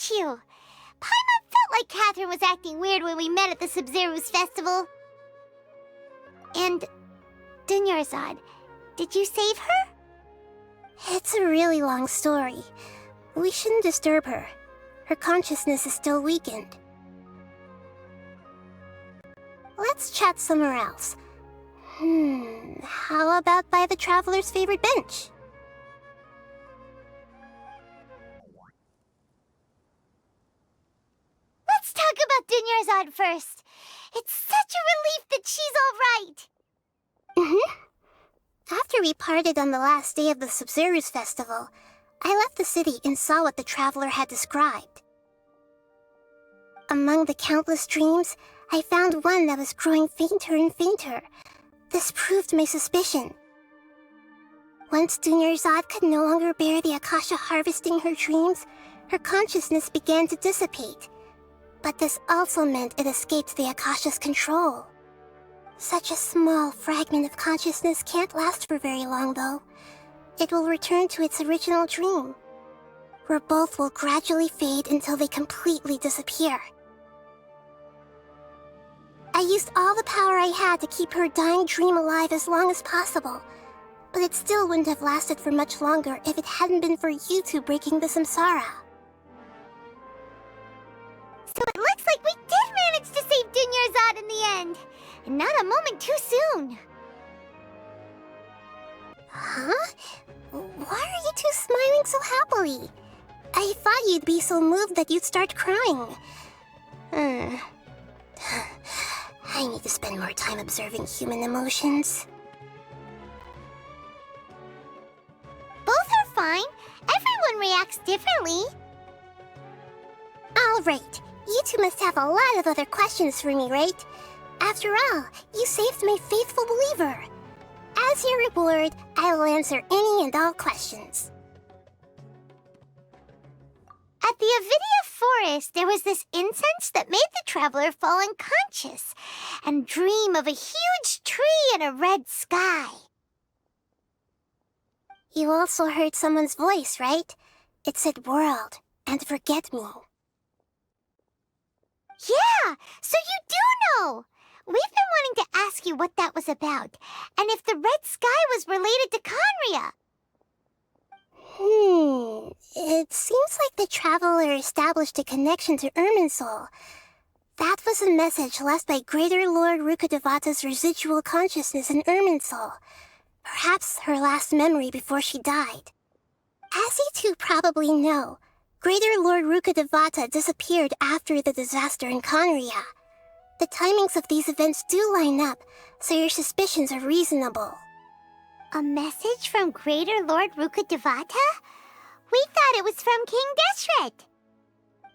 met you. Paimon felt like Catherine was acting weird when we met at the Sumeru's festival. And Dunyarzad, did you save her? It's a really long story. We shouldn't disturb her. Her consciousness is still weakened. Let's chat somewhere else. How about by the Traveler's favorite bench? Let's talk about Dunyarzad first. It's such a relief that she's all right. After we parted on the last day of the Sumeru's festival, I left the city and saw what the Traveler had described. Among the countless dreams, I found one that was growing fainter and fainter. This proved my suspicion. Once Dunyarzad could no longer bear the Akasha harvesting her dreams, her consciousness began to dissipate. But this also meant it escaped the Akasha's control. Such a small fragment of consciousness can't last for very long, though. It will return to its original dream, where both will gradually fade until they completely disappear. I used all the power I had to keep her dying dream alive as long as possible, but it still wouldn't have lasted for much longer if it hadn't been for you two breaking the samsara. So it looks like we did manage to save Dunyarzad in the end, and not a moment too soon. Huh? Why are you two smiling so happily? I thought you'd be so moved that you'd start crying. I need to spend more time observing human emotions. Both are fine. Everyone reacts differently. All right. You two must have a lot of other questions for me, right? After all, you saved my faithful believer. As your reward, I will answer any and all questions. At the Avidia forest, there was this incense that made the Traveler fall unconscious and dream of a huge tree and a red sky. You also heard someone's voice, right? It said world and forget me. Yeah, so you do know! We've been wanting to ask you what that was about, and if the red sky was related to Khaenri'ah. It seems like the Traveler established a connection to Irminsul. That was a message left by Greater Lord Rukkhadevata's residual consciousness in Irminsul. Perhaps her last memory before she died. As you two probably know, Greater Lord Rukkhadevata disappeared after the disaster in Khaenri'ah. The timings of these events do line up, so your suspicions are reasonable. A message from Greater Lord Rukkhadevata? We thought it was from King Deshret.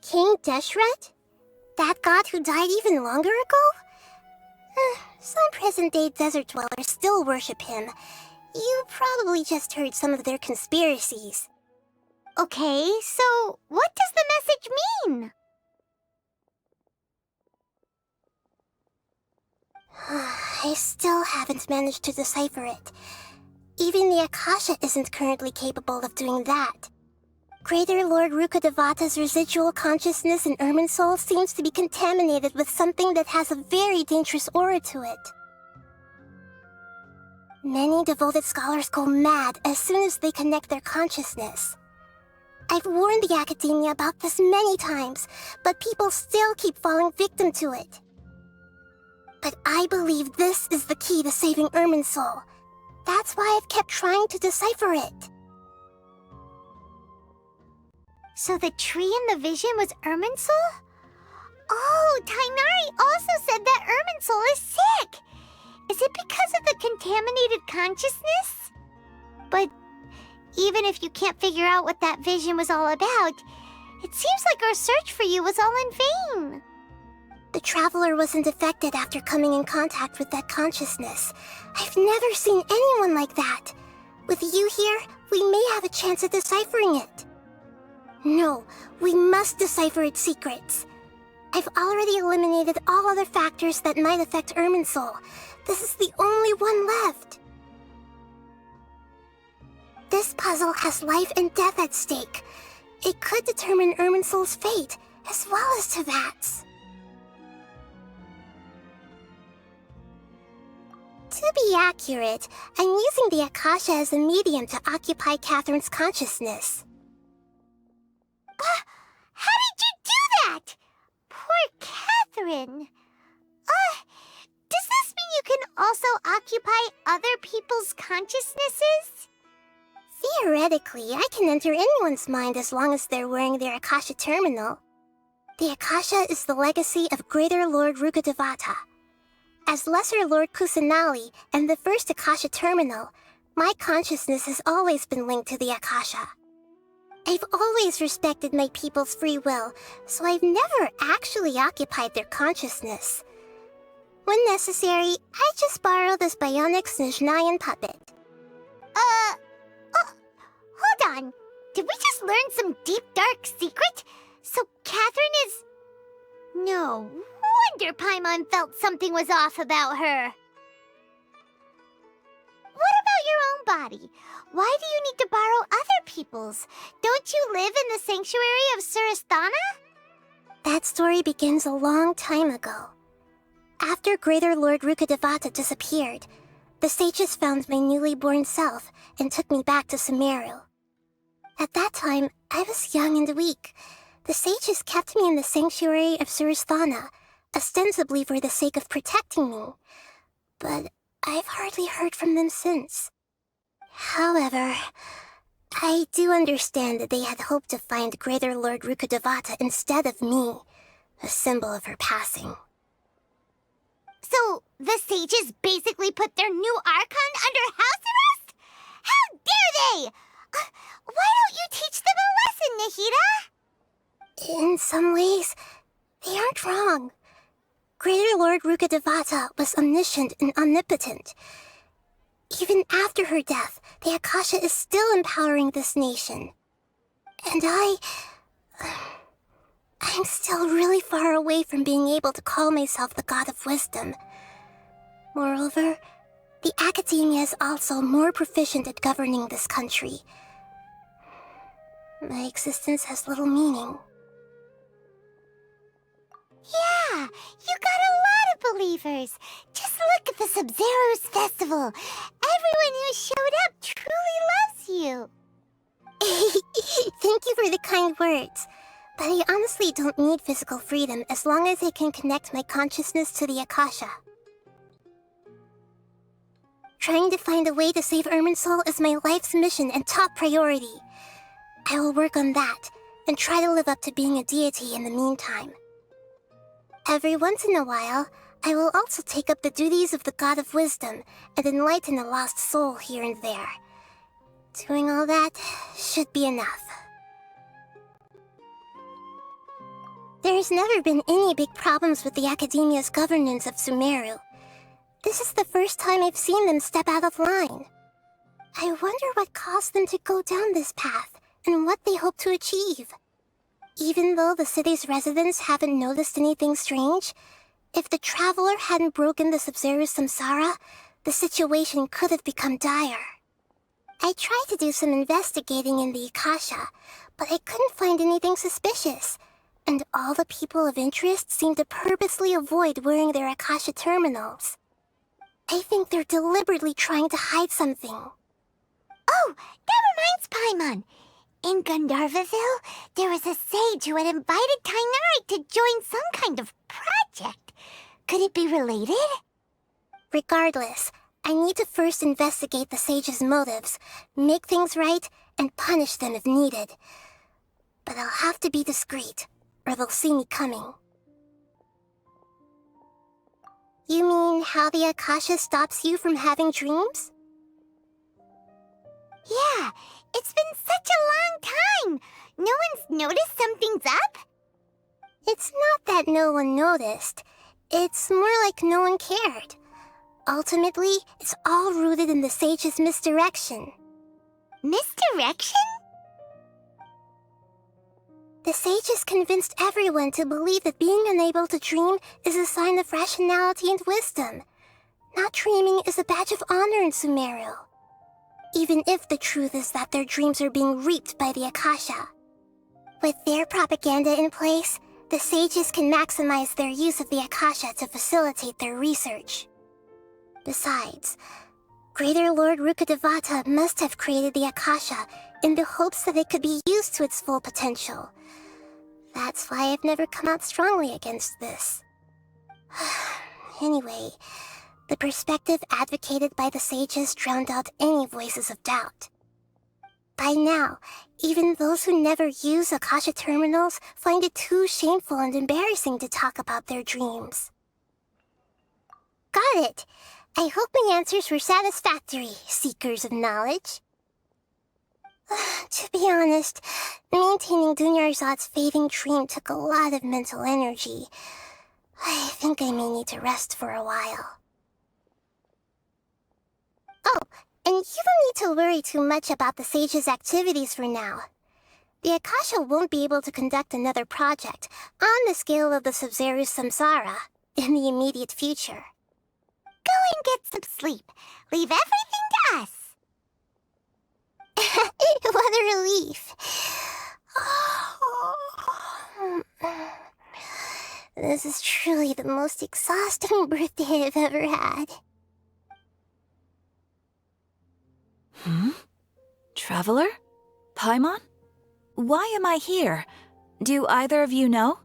King Deshret? That god who died even longer ago? Some present-day desert dwellers still worship him. You probably just heard some of their conspiracies. Okay, so what does the message mean? I still haven't managed to decipher it. Even the Akasha isn't currently capable of doing that. Greater Lord Rukkhadevata's residual consciousness in Irminsul seems to be contaminated with something that has a very dangerous aura to it. Many devoted scholars go mad as soon as they connect their consciousness. I've warned the academia about this many times, but people still keep falling victim to it. But I believe this is the key to saving Irminsul. That's why I've kept trying to decipher it. So the tree in the vision was Irminsul? Oh, Tighnari also said that Irminsul is sick! Is it because of the contaminated consciousness? But even if you can't figure out what that vision was all about, it seems like our search for you was all in vain. The Traveler wasn't affected after coming in contact with that consciousness. I've never seen anyone like that. With you here, we may have a chance at deciphering it. No, we must decipher its secrets. I've already eliminated all other factors that might affect Irminsul. This is the only one left. This puzzle has life and death at stake. it could determine Irminsul's fate, as well as Tevat's. To be accurate, I'm using the Akasha as a medium to occupy Catherine's consciousness. How did you do that? Poor Catherine. Does this mean you can also occupy other people's consciousnesses? Theoretically, I can enter anyone's mind as long as they're wearing their Akasha terminal. The Akasha is the legacy of Greater Lord Rukkhadevata. As Lesser Lord Kusanali and the first Akasha terminal, my consciousness has always been linked to the Akasha. I've always respected my people's free will, so I've never actually occupied their consciousness. When necessary, I just borrow this bionic Snezhnayan puppet. Hold on. Did we just learn some deep, dark secret? So Catherine is... No wonder Paimon felt something was off about her. What about your own body? Why do you need to borrow other people's? Don't you live in the sanctuary of Surasthana? That story begins a long time ago. After Greater Lord Rukkhadevata disappeared, the sages found my newly born self and took me back to Sumeru. At that time, I was young and weak. The sages kept me in the sanctuary of Surasthana, ostensibly for the sake of protecting me. But I've hardly heard from them since. However, I do understand that they had hoped to find Greater Lord Rukkhadevata instead of me, a symbol of her passing. So, the sages basically put their new Archon under house arrest? How dare they! Why don't you teach them a lesson, Nahida? In some ways, they aren't wrong. Greater Lord Rukkhadevata was omniscient and omnipotent. Even after her death, the Akasha is still empowering this nation. And I'm still really far away from being able to call myself the God of Wisdom. Moreover, the Academia is also more proficient at governing this country. My existence has little meaning. Yeah, you got a lot of believers. Just look at the Sub-Zero's festival. Everyone who showed up truly loves you. Thank you for the kind words. But I honestly don't need physical freedom as long as I can connect my consciousness to the Akasha. Trying to find a way to save Irminsul is my life's mission and top priority. I will work on that, and try to live up to being a deity in the meantime. Every once in a while, I will also take up the duties of the God of Wisdom and enlighten a lost soul here and there. Doing all that should be enough. There's never been any big problems with the Academia's governance of Sumeru. This is the first time I've seen them step out of line. I wonder what caused them to go down this path, and what they hope to achieve. Even though the city's residents haven't noticed anything strange, if the Traveler hadn't broken the Sub-Zero's samsara, the situation could have become dire. I tried to do some investigating in the Akasha, but I couldn't find anything suspicious, and all the people of interest seemed to purposely avoid wearing their Akasha terminals. I think they're deliberately trying to hide something. Oh, that reminds Paimon. In Gandharvaville, there was a sage who had invited Tainari to join some kind of project. Could it be related? Regardless, I need to first investigate the sage's motives, make things right, and punish them if needed. But I'll have to be discreet, or they'll see me coming. You mean how the Akasha stops you from having dreams? Yeah, it's been such a long time. No one's noticed something's up? It's not that no one noticed. It's more like no one cared. Ultimately, it's all rooted in the sage's misdirection. Misdirection? The sages convinced everyone to believe that being unable to dream is a sign of rationality and wisdom. Not dreaming is a badge of honor in Sumeru. Even if the truth is that their dreams are being reaped by the Akasha. With their propaganda in place, the sages can maximize their use of the Akasha to facilitate their research. Besides, Greater Lord Rukkhadevata must have created the Akasha in the hopes that it could be used to its full potential. That's why I've never come out strongly against this. Anyway, the perspective advocated by the sages drowned out any voices of doubt. By now, even those who never use Akasha terminals find it too shameful and embarrassing to talk about their dreams. Got it! I hope my answers were satisfactory, seekers of knowledge. To be honest, maintaining Dunyarzad's fading dream took a lot of mental energy. I think I may need to rest for a while. Oh, and you don't need to worry too much about the sage's activities for now. The Akasha won't be able to conduct another project on the scale of the Sumeru Samsara in the immediate future. Go and get some sleep. Leave everything to us. What a relief. This is truly the most exhausting birthday I've ever had. Traveler? Paimon? Why am I here? Do either of you know?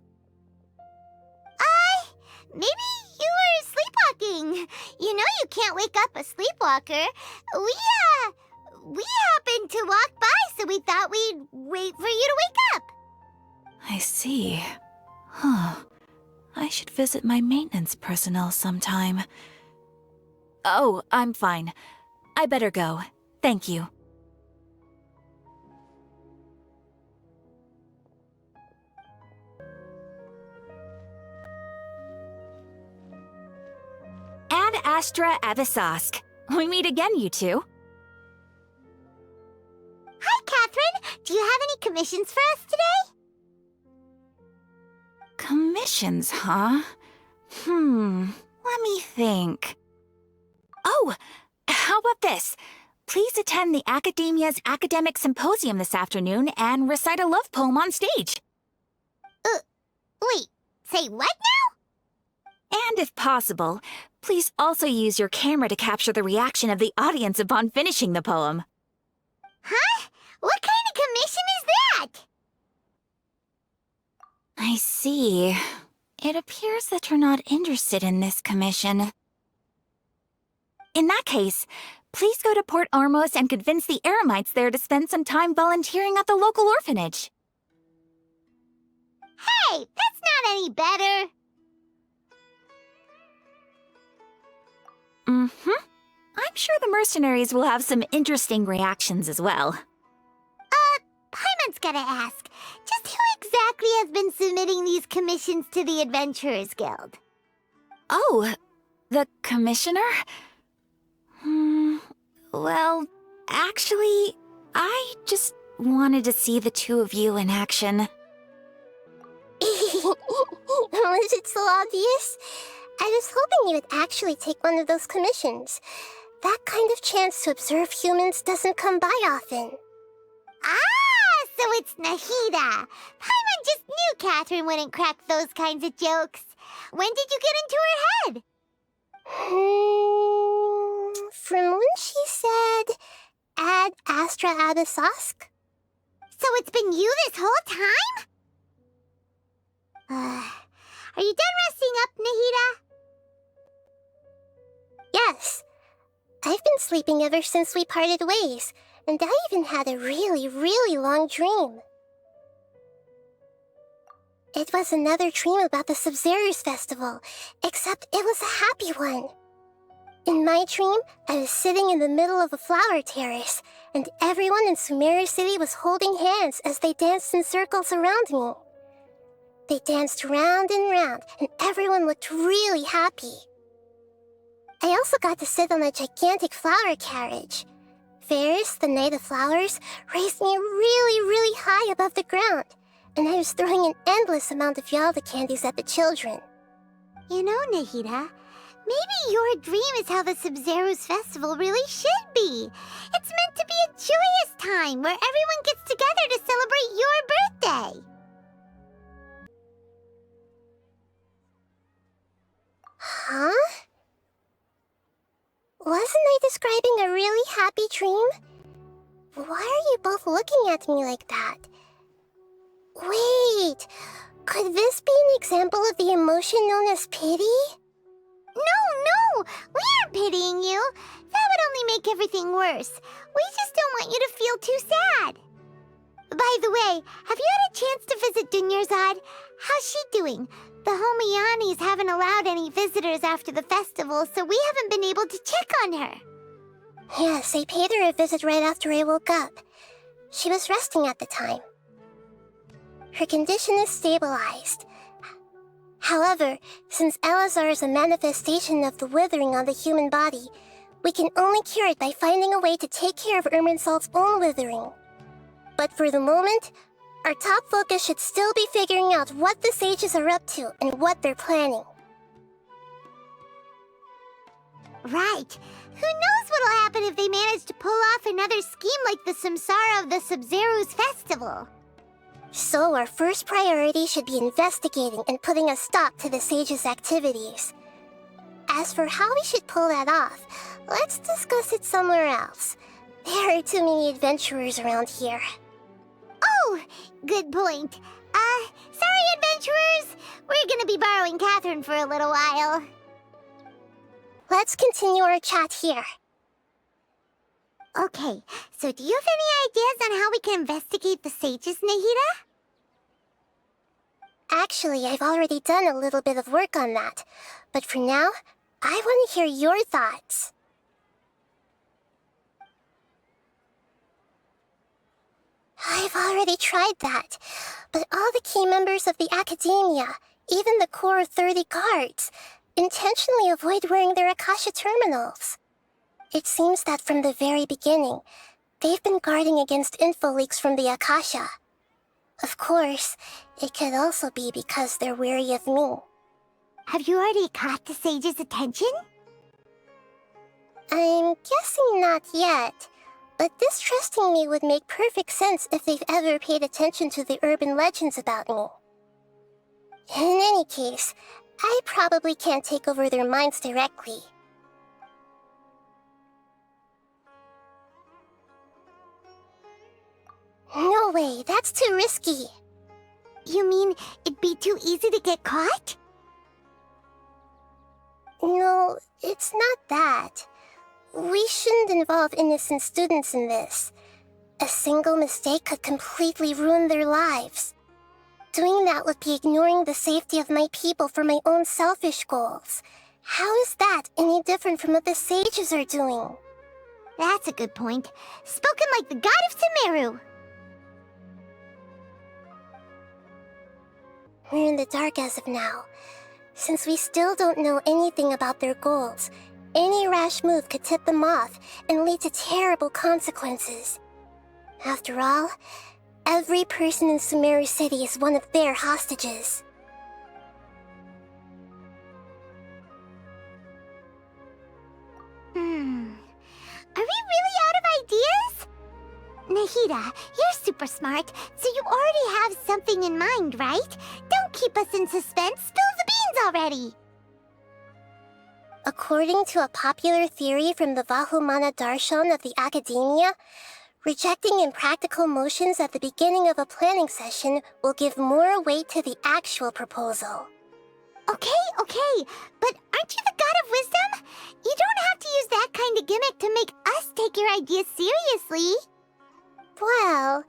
Maybe you were sleepwalking. You know you can't wake up a sleepwalker. We happened to walk by, so we thought we'd wait for you to wake up. I see. I should visit my maintenance personnel sometime. Oh, I'm fine. I better go. Thank you. Ad Astra Avisask. We meet again, you two. Hi, Catherine. Do you have any commissions for us today? Commissions, huh? Let me think. Oh, how about this? Please attend the Academia's Academic Symposium this afternoon and recite a love poem on stage. Wait, say what now? And if possible, please also use your camera to capture the reaction of the audience upon finishing the poem. Huh? What kind of commission is that? I see. It appears that you're not interested in this commission. In that case, please go to Port Ormos and convince the Eremites there to spend some time volunteering at the local orphanage. Hey, that's not any better. I'm sure the mercenaries will have some interesting reactions as well. Paimon's gotta ask, just who exactly has been submitting these commissions to the Adventurers Guild? Oh, the commissioner? Well, actually, I just wanted to see the two of you in action. Was it so obvious? I was hoping you would actually take one of those commissions. That kind of chance to observe humans doesn't come by often. Ah, so it's Nahida. Paimon just knew Catherine wouldn't crack those kinds of jokes. When did you get into her head? From when she said, Ad Astra Abisask? So it's been you this whole time? Are you done resting up, Nahida? Yes. I've been sleeping ever since we parted ways, and I even had a really, really long dream. It was another dream about the Sub-Zerus festival, except it was a happy one. In my dream, I was sitting in the middle of a flower terrace, and everyone in Sumeru City was holding hands as they danced in circles around me. They danced round and round, and everyone looked really happy. I also got to sit on a gigantic flower carriage. Ferris, the Knight of Flowers, raised me really, really high above the ground, and I was throwing an endless amount of Yalda candies at the children. You know, Nahida, maybe your dream is how the Sub-Zerus festival really should be. It's meant to be a joyous time where everyone gets together to celebrate your birthday. Wasn't I describing a really happy dream? Why are you both looking at me like that? Wait, could this be an example of the emotion known as pity? No, we aren't pitying you. That would only make everything worse. We just don't want you to feel too sad. By the way, have you had a chance to visit Dunyarzad? How's she doing? The Homiyanis haven't allowed any visitors after the festival, so we haven't been able to check on her. Yes, I paid her a visit right after I woke up. She was resting at the time. Her condition is stabilized. However, since Elazar is a manifestation of the withering on the human body, we can only cure it by finding a way to take care of Irminsul's own withering. But for the moment, our top focus should still be figuring out what the sages are up to and what they're planning. Right. Who knows what'll happen if they manage to pull off another scheme like the Samsara of the Sub-Zero's festival? So our first priority should be investigating and putting a stop to the sages' activities. As for how we should pull that off, let's discuss it somewhere else. There are too many adventurers around here. Oh, good point. Sorry, adventurers. We're gonna be borrowing Catherine for a little while. Let's continue our chat here. Okay, so do you have any ideas on how we can investigate the sages, Nahida? Actually, I've already done a little bit of work on that. But for now, I want to hear your thoughts. I've already tried that, but all the key members of the Academia, even the core 30 guards, intentionally avoid wearing their Akasha terminals. It seems that from the very beginning, they've been guarding against info leaks from the Akasha. Of course, it could also be because they're wary of me. Have you already caught the sage's attention? I'm guessing not yet, but distrusting me would make perfect sense if they've ever paid attention to the urban legends about me. In any case, I probably can't take over their minds directly. No way, that's too risky. You mean it'd be too easy to get caught? No, it's not that. We shouldn't involve innocent students in this. A single mistake could completely ruin their lives. Doing that would be ignoring the safety of my people for my own selfish goals. How is that any different from what the sages are doing? That's a good point. Spoken like the god of Sumeru. We're in the dark as of now. Since we still don't know anything about their goals, any rash move could tip them off and lead to terrible consequences. After all, every person in Sumeru City is one of their hostages. Are we really out of ideas? Nahida, you're super smart, so you already have something in mind, right? Don't keep us in suspense. Spill the beans already. According to a popular theory from the Vahumana Darshan of the Academia, rejecting impractical motions at the beginning of a planning session will give more weight to the actual proposal. Okay, but aren't you the god of wisdom? You don't have to use that kind of gimmick to make us take your ideas seriously. Well,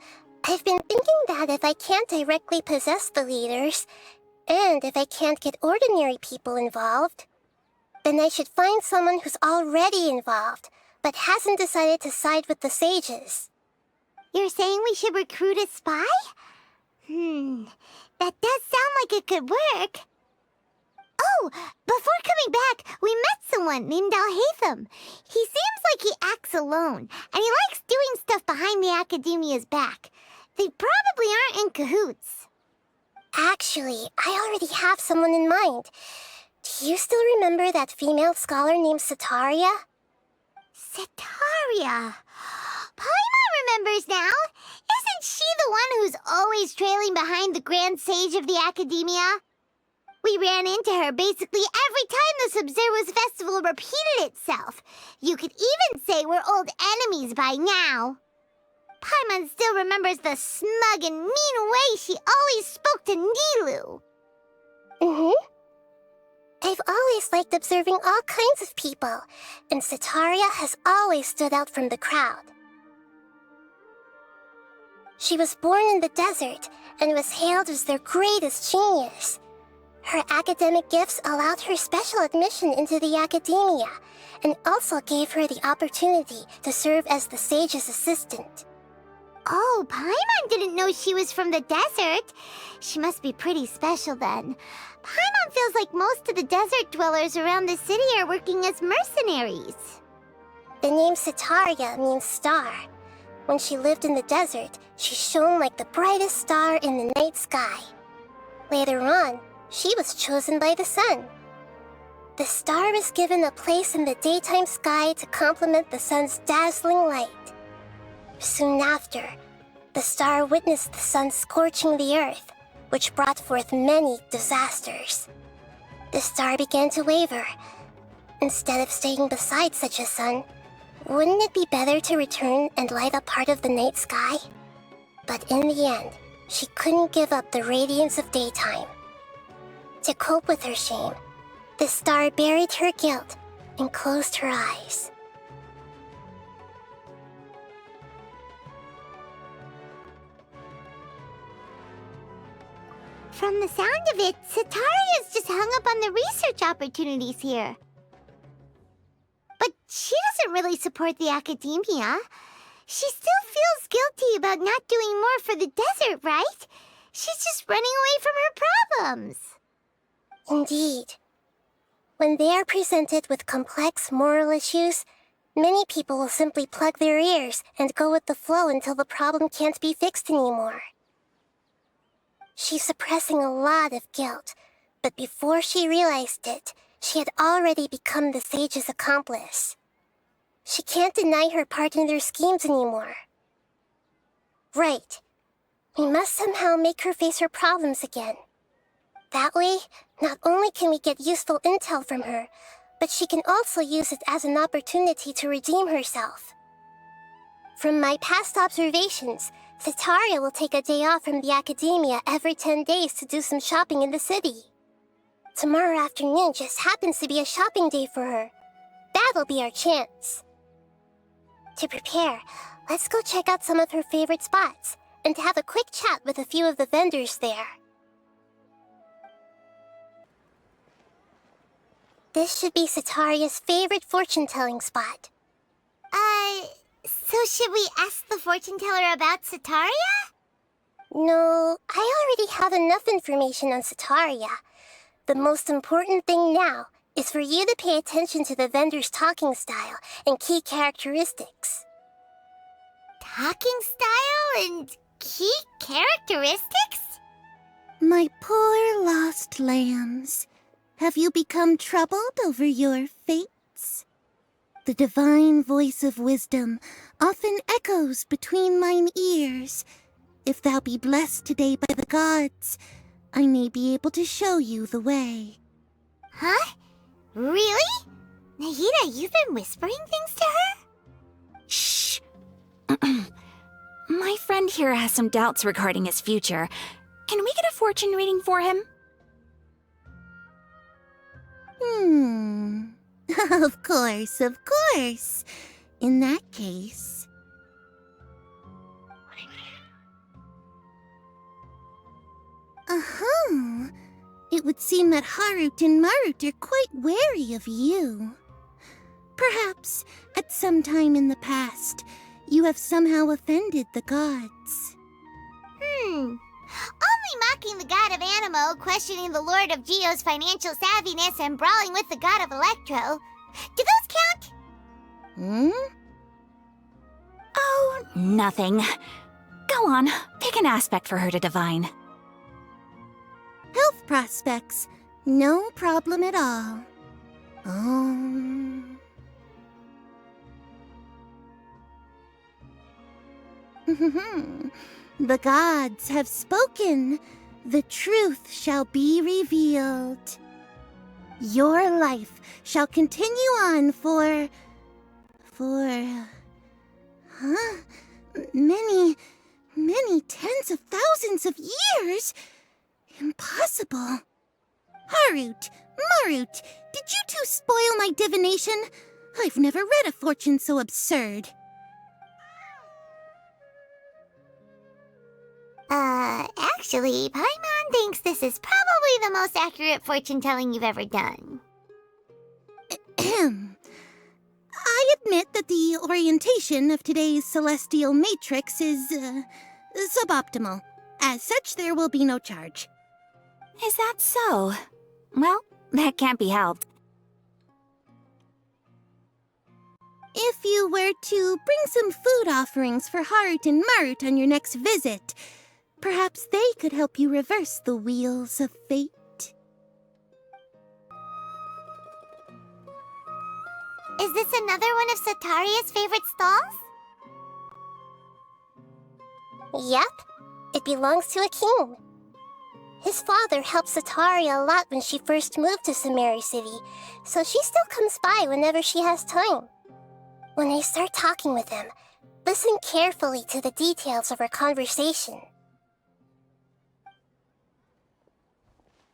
I've been thinking that if I can't directly possess the leaders, and if I can't get ordinary people involved, then I should find someone who's already involved, but hasn't decided to side with the sages. You're saying we should recruit a spy? That does sound like it could work. Oh, before coming back, we met someone named Alhaitham. He seems like he acts alone, and he likes doing stuff behind the Academia's back. They probably aren't in cahoots. Actually, I already have someone in mind. Do you still remember that female scholar named Setaria? Setaria. Paimon remembers now. Isn't she the one who's always trailing behind the Grand Sage of the Academia? We ran into her basically every time the Sub-Zero's festival repeated itself. You could even say we're old enemies by now. Paimon still remembers the smug and mean way she always spoke to Nilou. I've always liked observing all kinds of people, and Setaria has always stood out from the crowd. She was born in the desert and was hailed as their greatest genius. Her academic gifts allowed her special admission into the academia, and also gave her the opportunity to serve as the sage's assistant. Oh, Paimon didn't know she was from the desert. She must be pretty special then. Paimon feels like most of the desert dwellers around the city are working as mercenaries. The name Setaria means star. When she lived in the desert, she shone like the brightest star in the night sky. Later on, she was chosen by the sun. The star was given a place in the daytime sky to complement the sun's dazzling light. Soon after, the star witnessed the sun scorching the earth, which brought forth many disasters. The star began to waver. Instead of staying beside such a sun, wouldn't it be better to return and light up part of the night sky? But in the end, she couldn't give up the radiance of daytime. To cope with her shame, the star buried her guilt and closed her eyes. From the sound of it, Setaria's just hung up on the research opportunities here. But she doesn't really support the academia. She still feels guilty about not doing more for the desert, right? She's just running away from her problems. Indeed. When they are presented with complex moral issues, many people will simply plug their ears and go with the flow until the problem can't be fixed anymore. She's suppressing a lot of guilt, but before she realized it, she had already become the sage's accomplice. She can't deny her part in their schemes anymore. Right. We must somehow make her face her problems again. That way, not only can we get useful intel from her, but she can also use it as an opportunity to redeem herself. From my past observations, Setaria will take a day off from the academia every 10 days to do some shopping in the city. Tomorrow afternoon just happens to be a shopping day for her. That'll be our chance. To prepare, let's go check out some of her favorite spots, and have a quick chat with a few of the vendors there. This should be Setaria's favorite fortune-telling spot. So should we ask the fortune teller about Setaria? No, I already have enough information on Setaria. The most important thing now is for you to pay attention to the vendor's talking style and key characteristics. Talking style and key characteristics? My poor lost lambs, have you become troubled over your fates? The divine voice of wisdom often echoes between mine ears. If thou be blessed today by the gods, I may be able to show you the way. Huh? Really? Nahida, you've been whispering things to her? Shh. My friend here has some doubts regarding his future. Can we get a fortune reading for him? Of course, of course. In that case... It would seem that Harut and Marut are quite wary of you. Perhaps, at some time in the past, you have somehow offended the gods. Only mocking the god of Animo, questioning the Lord of Geo's financial savviness, and brawling with the god of Electro. Do those count? Oh, nothing. Go on, pick an aspect for her to divine. Health prospects, no problem at all. The gods have spoken. the truth shall be revealed. Your life shall continue on for... many tens of thousands of years? Impossible. Harut, Marut, did you two spoil my divination? I've never read a fortune so absurd. Actually, Paimon thinks this is probably the most accurate fortune-telling you've ever done. I admit that the orientation of today's celestial matrix is, suboptimal. As such, there will be no charge. Is that so? Well, that can't be helped. If you were to bring some food offerings for Harut and Marut on your next visit, perhaps they could help you reverse the wheels of fate. Is this another one of Sataria's favorite stalls? Yep, it belongs to a king. His father helped Sataria a lot when she first moved to Sumeru City, so she still comes by whenever she has time. When I start talking with him, listen carefully to the details of our conversation.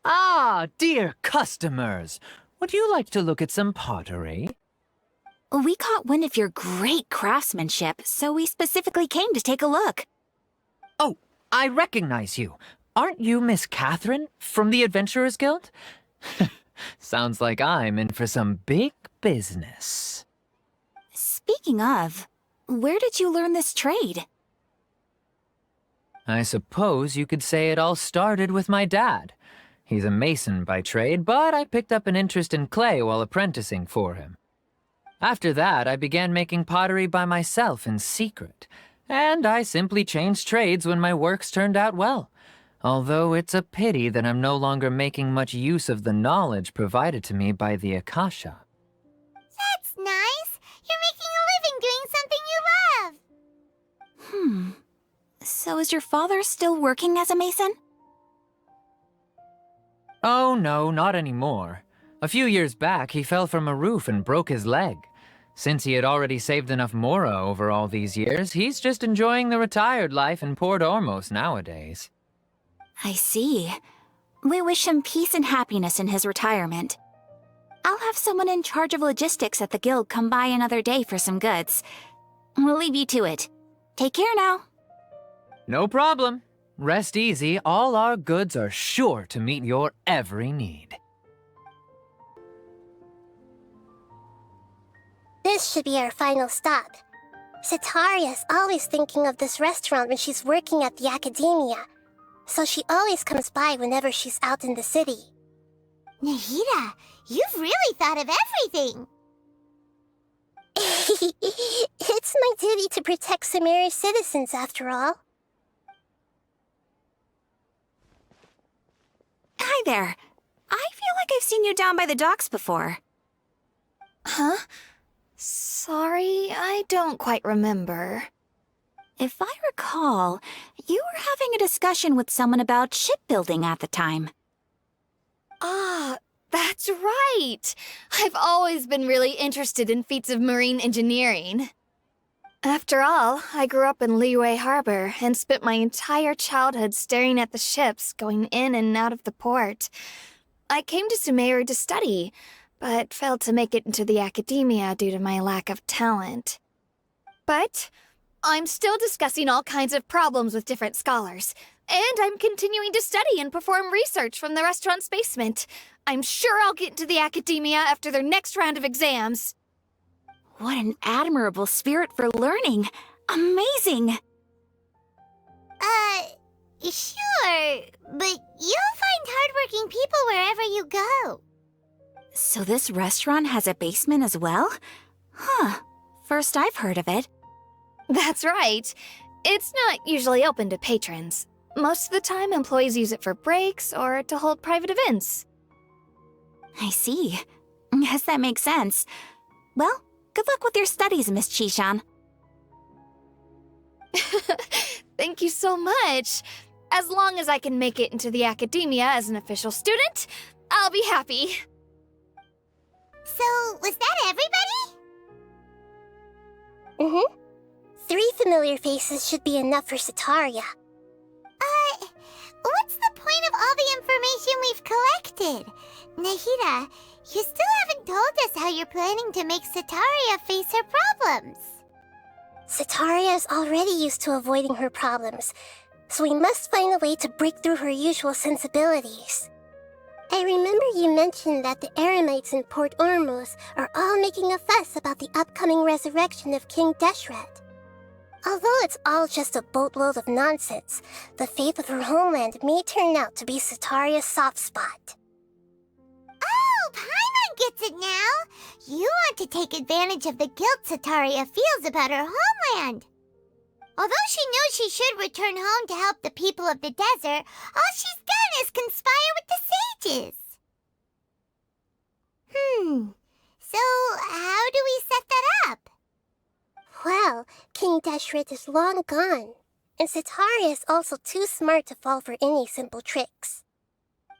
Ah, dear customers! Would you like to look at some pottery? We caught wind of your great craftsmanship, so we specifically came to take a look. Oh, I recognize you. Aren't you Miss Catherine from the Adventurers Guild? Sounds like I'm in for some big business. Speaking of, where did you learn this trade? I suppose you could say it all started with my dad. He's a mason by trade, but I picked up an interest in clay while apprenticing for him. After that, I began making pottery by myself in secret, and I simply changed trades when my works turned out well. Although it's a pity that I'm no longer making much use of the knowledge provided to me by the Akasha. That's nice. You're making a living doing something you love. So is your father still working as a mason? Oh no, not anymore. A few years back, he fell from a roof and broke his leg. Since he had already saved enough mora over all these years, he's just enjoying the retired life in Port Ormos nowadays. I see. We wish him peace and happiness in his retirement. I'll have someone in charge of logistics at the guild come by another day for some goods. We'll leave you to it. Take care now. No problem. Rest easy, all our goods are sure to meet your every need. This should be our final stop. Sataria's always thinking of this restaurant when she's working at the academia, so she always comes by whenever she's out in the city. Nahida, you've really thought of everything. It's my duty to protect Sumeru's citizens, after all. Hi there. I feel like I've seen you down by the docks before. Huh? Sorry, I don't quite remember. If I recall, you were having a discussion with someone about shipbuilding at the time. Ah, that's right! I've always been really interested in feats of marine engineering. After all, I grew up in Liyue Harbor and spent my entire childhood staring at the ships going in and out of the port. I came to Sumeru to study, but failed to make it into the academia due to my lack of talent. But I'm still discussing all kinds of problems with different scholars, and I'm continuing to study and perform research from the restaurant's basement. I'm sure I'll get into the academia after their next round of exams. What an admirable spirit for learning. Amazing! Sure, but you'll find hardworking people wherever you go. So this restaurant has a basement as well? Huh. First I've heard of it. That's right. It's not usually open to patrons. Most of the time, employees use it for breaks or to hold private events. I see. Guess that makes sense. Well, good luck with your studies, Miss Chishan. Thank you so much. As long as I can make it into the academia as an official student, I'll be happy. So, was that everybody? Mm-hmm. 3 familiar faces should be enough for Sataria. What's the point of all the information we've collected? Nahida, you still haven't told us how you're planning to make Sataria face her problems. Sataria is already used to avoiding her problems, so we must find a way to break through her usual sensibilities. I remember you mentioned that the Eremites in Port Ormuz are all making a fuss about the upcoming resurrection of King Deshret. Although it's all just a boatload of nonsense, the faith of her homeland may turn out to be Sataria's soft spot. Oh, Paimon gets it now! You want to take advantage of the guilt Sataria feels about her homeland. Although she knows she should return home to help the people of the desert, all she's done is conspire with the sages. So how do we set that up? Well, King Deshret is long gone, and Sataria is also too smart to fall for any simple tricks.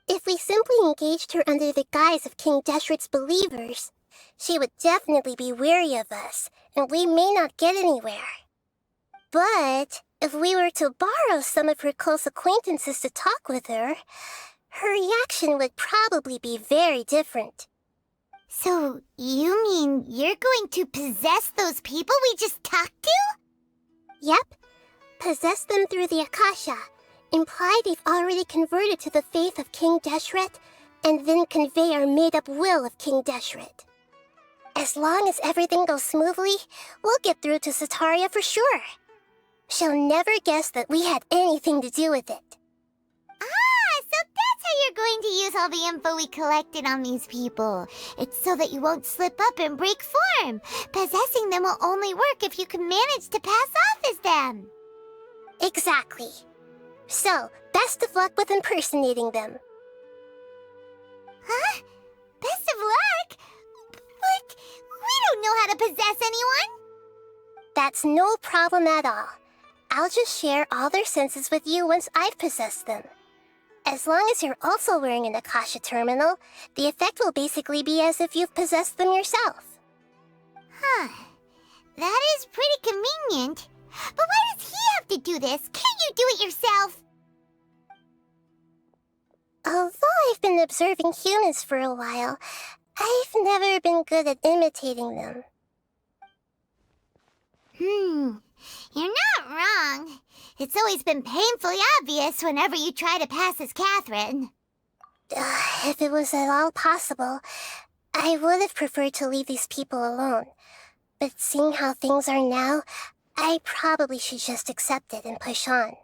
If we simply engaged her under the guise of King Deshret's believers, she would definitely be weary of us, and we may not get anywhere. But if we were to borrow some of her close acquaintances to talk with her, her reaction would probably be very different. So, you mean you're going to possess those people we just talked to? Yep. Possess them through the Akasha. Imply they've already converted to the faith of King Deshret, and then convey our made-up will of King Deshret. As long as everything goes smoothly, we'll get through to Sataria for sure. She'll never guess that we had anything to do with it. So that's how you're going to use all the info we collected on these people. It's so that you won't slip up and break form. Possessing them will only work if you can manage to pass off as them. Exactly. So, best of luck with impersonating them. Huh? Best of luck? But we don't know how to possess anyone. That's no problem at all. I'll just share all their senses with you once I've possessed them. As long as you're also wearing an Akasha terminal, the effect will basically be as if you've possessed them yourself. Huh. That is pretty convenient. But why does he have to do this? Can't you do it yourself? Although I've been observing humans for a while, I've never been good at imitating them. You're not wrong. It's always been painfully obvious whenever you try to pass as Catherine. If it was at all possible, I would have preferred to leave these people alone. But seeing how things are now, I probably should just accept it and push on.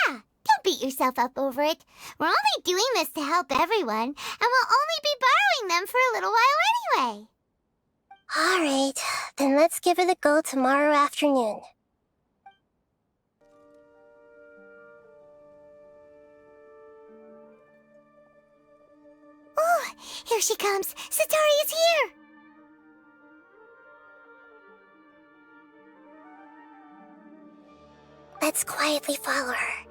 Yeah, don't beat yourself up over it. We're only doing this to help everyone, and we'll only be borrowing them for a little while anyway. Alright, then let's give it a go tomorrow afternoon. Oh, here she comes. Sataria's here. Let's quietly follow her.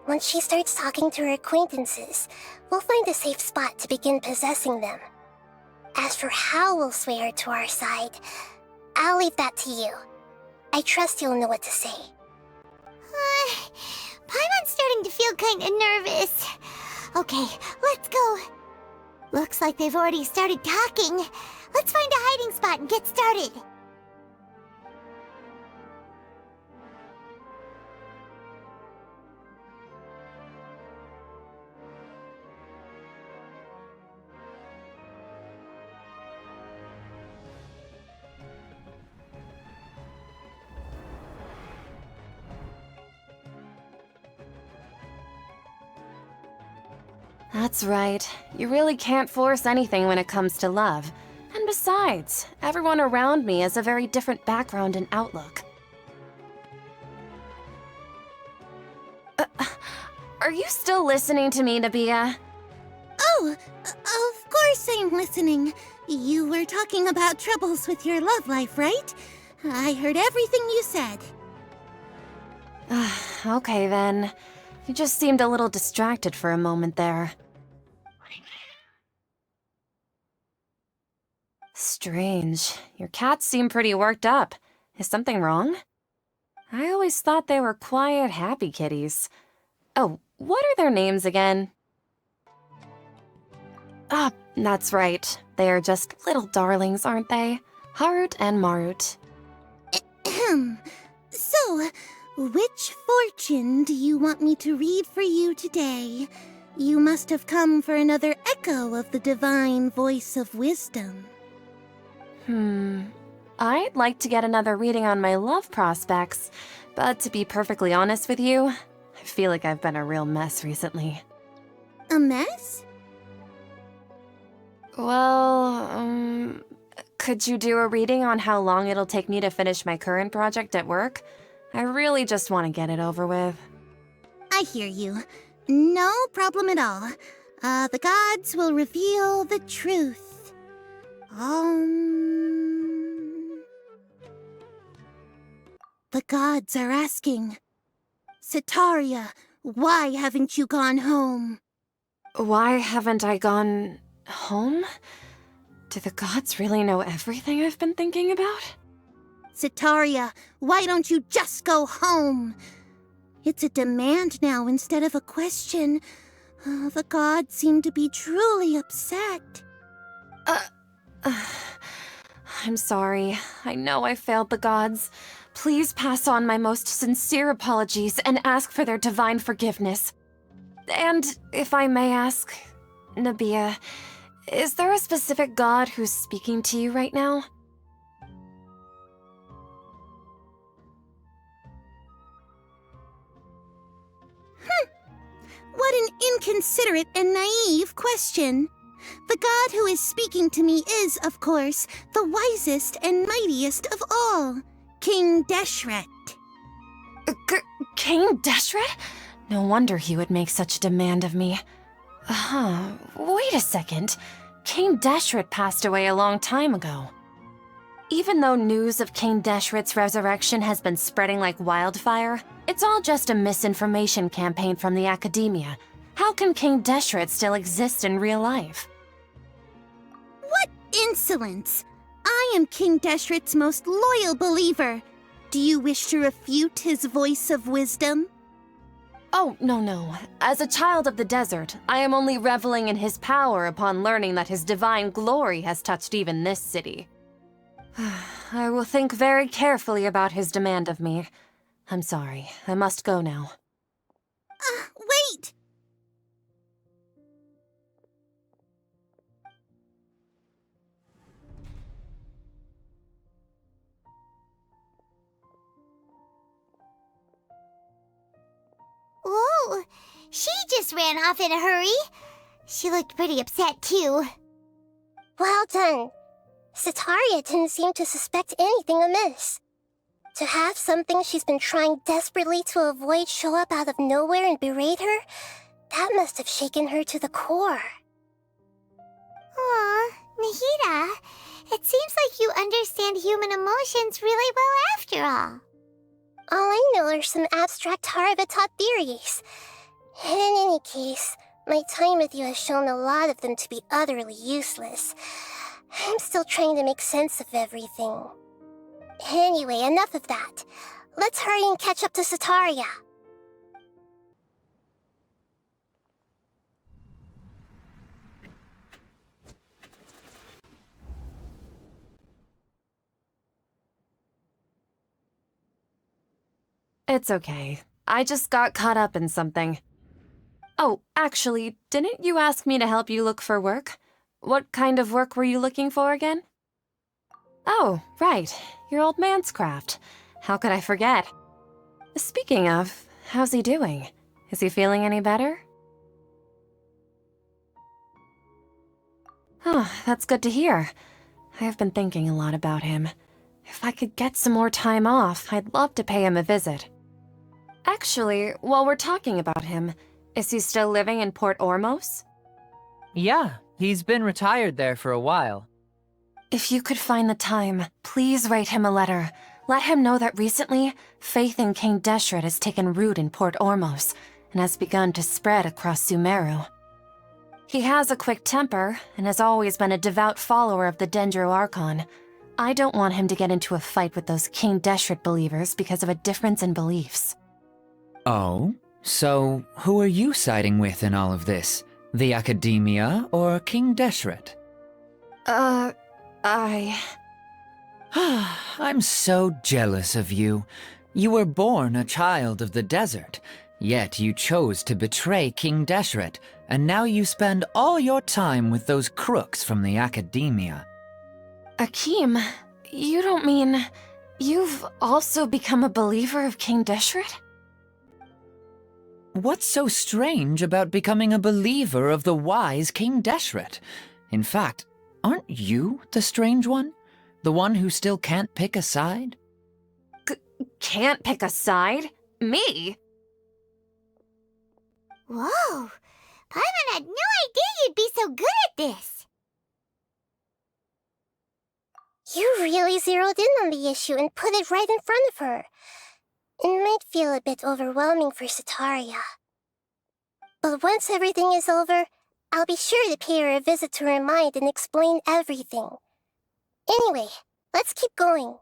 Once she starts talking to her acquaintances, we'll find a safe spot to begin possessing them. As for how we'll sway her to our side, I'll leave that to you. I trust you'll know what to say. Paimon's starting to feel kind of nervous. Okay, let's go. Looks like they've already started talking. Let's find a hiding spot and get started. That's right. You really can't force anything when it comes to love. And besides, everyone around me has a very different background and outlook. Are you still listening to me, Nabia? Oh, of course I'm listening. You were talking about troubles with your love life, right? I heard everything you said. Okay then. You just seemed a little distracted for a moment there. Strange. Your cats seem pretty worked up. Is something wrong? I always thought they were quiet, happy kitties. Oh, what are their names again? Ah, that's right. They are just little darlings, aren't they? Harut and Marut. Ahem. So, which fortune do you want me to read for you today? You must have come for another echo of the divine voice of wisdom. I'd like to get another reading on my love prospects, but to be perfectly honest with you, I feel like I've been a real mess recently. A mess? Well, could you do a reading on how long it'll take me to finish my current project at work? I really just want to get it over with. I hear you. No problem at all. The gods will reveal the truth. The gods are asking, Setaria, why haven't you gone home? Why haven't I gone home? Do the gods really know everything I've been thinking about? Setaria, why don't you just go home? It's a demand now instead of a question. The gods seem to be truly upset. I'm sorry. I know I failed the gods. Please pass on my most sincere apologies and ask for their divine forgiveness. And if I may ask, Nabia, is there a specific god who's speaking to you right now? What an inconsiderate and naive question. The god who is speaking to me is, of course, the wisest and mightiest of all, King Deshret. King Deshret? No wonder he would make such a demand of me. Wait a second. King Deshret passed away a long time ago. Even though news of King Deshret's resurrection has been spreading like wildfire, it's all just a misinformation campaign from the academia. How can King Deshret still exist in real life? What insolence! I am King Deshret's most loyal believer. Do you wish to refute his voice of wisdom? Oh, no. As a child of the desert, I am only reveling in his power upon learning that his divine glory has touched even this city. I will think very carefully about his demand of me. I'm sorry, I must go now. Wait! Whoa, she just ran off in a hurry. She looked pretty upset, too. Well done. Setaria didn't seem to suspect anything amiss. To have something she's been trying desperately to avoid show up out of nowhere and berate her, that must have shaken her to the core. Aw, Nahida, it seems like you understand human emotions really well after all. All I know are some abstract Harvard-taught theories. In any case, my time with you has shown a lot of them to be utterly useless. I'm still trying to make sense of everything. Anyway, enough of that. Let's hurry and catch up to Setaria. It's okay. I just got caught up in something. Oh, actually, didn't you ask me to help you look for work? What kind of work were you looking for again? Oh, right. Your old man's craft. How could I forget? Speaking of, how's he doing? Is he feeling any better? Oh, that's good to hear. I have been thinking a lot about him. If I could get some more time off, I'd love to pay him a visit. Actually, while we're talking about him, is he still living in Port Ormos? Yeah, he's been retired there for a while. If you could find the time, please write him a letter. Let him know that recently, faith in King Deshret has taken root in Port Ormos, and has begun to spread across Sumeru. He has a quick temper and has always been a devout follower of the Dendro Archon. I don't want him to get into a fight with those King Deshret believers because of a difference in beliefs. Oh? So, who are you siding with in all of this? The Academia or King Deshret? I'm so jealous of you. You were born a child of the desert, yet you chose to betray King Deshret, and now you spend all your time with those crooks from the Academia. Akeem, you don't mean you've also become a believer of King Deshret? What's so strange about becoming a believer of the wise King Deshret? In fact, aren't you the strange one? The one who still can't pick a side? Can't pick a side? Me? Whoa! Paimon had no idea you'd be so good at this! You really zeroed in on the issue and put it right in front of her. It might feel a bit overwhelming for Setaria. But once everything is over, I'll be sure to pay her a visit to her mind and explain everything. Anyway, let's keep going.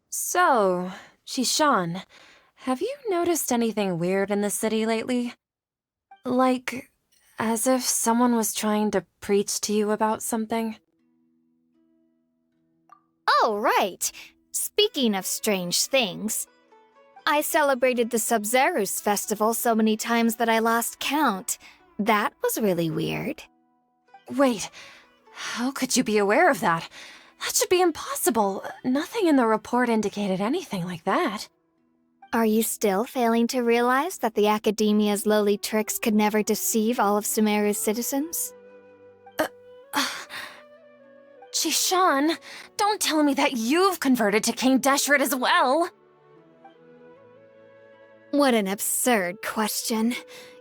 So, Shishan, have you noticed anything weird in the city lately? Like, as if someone was trying to preach to you about something? Oh, right. Speaking of strange things, I celebrated the Sub-Zerus festival so many times that I lost count. That was really weird. Wait, how could you be aware of that? That should be impossible. Nothing in the report indicated anything like that. Are you still failing to realize that the Academia's lowly tricks could never deceive all of Sumeru's citizens? Shishan, don't tell me that you've converted to King Deshret as well! What an absurd question.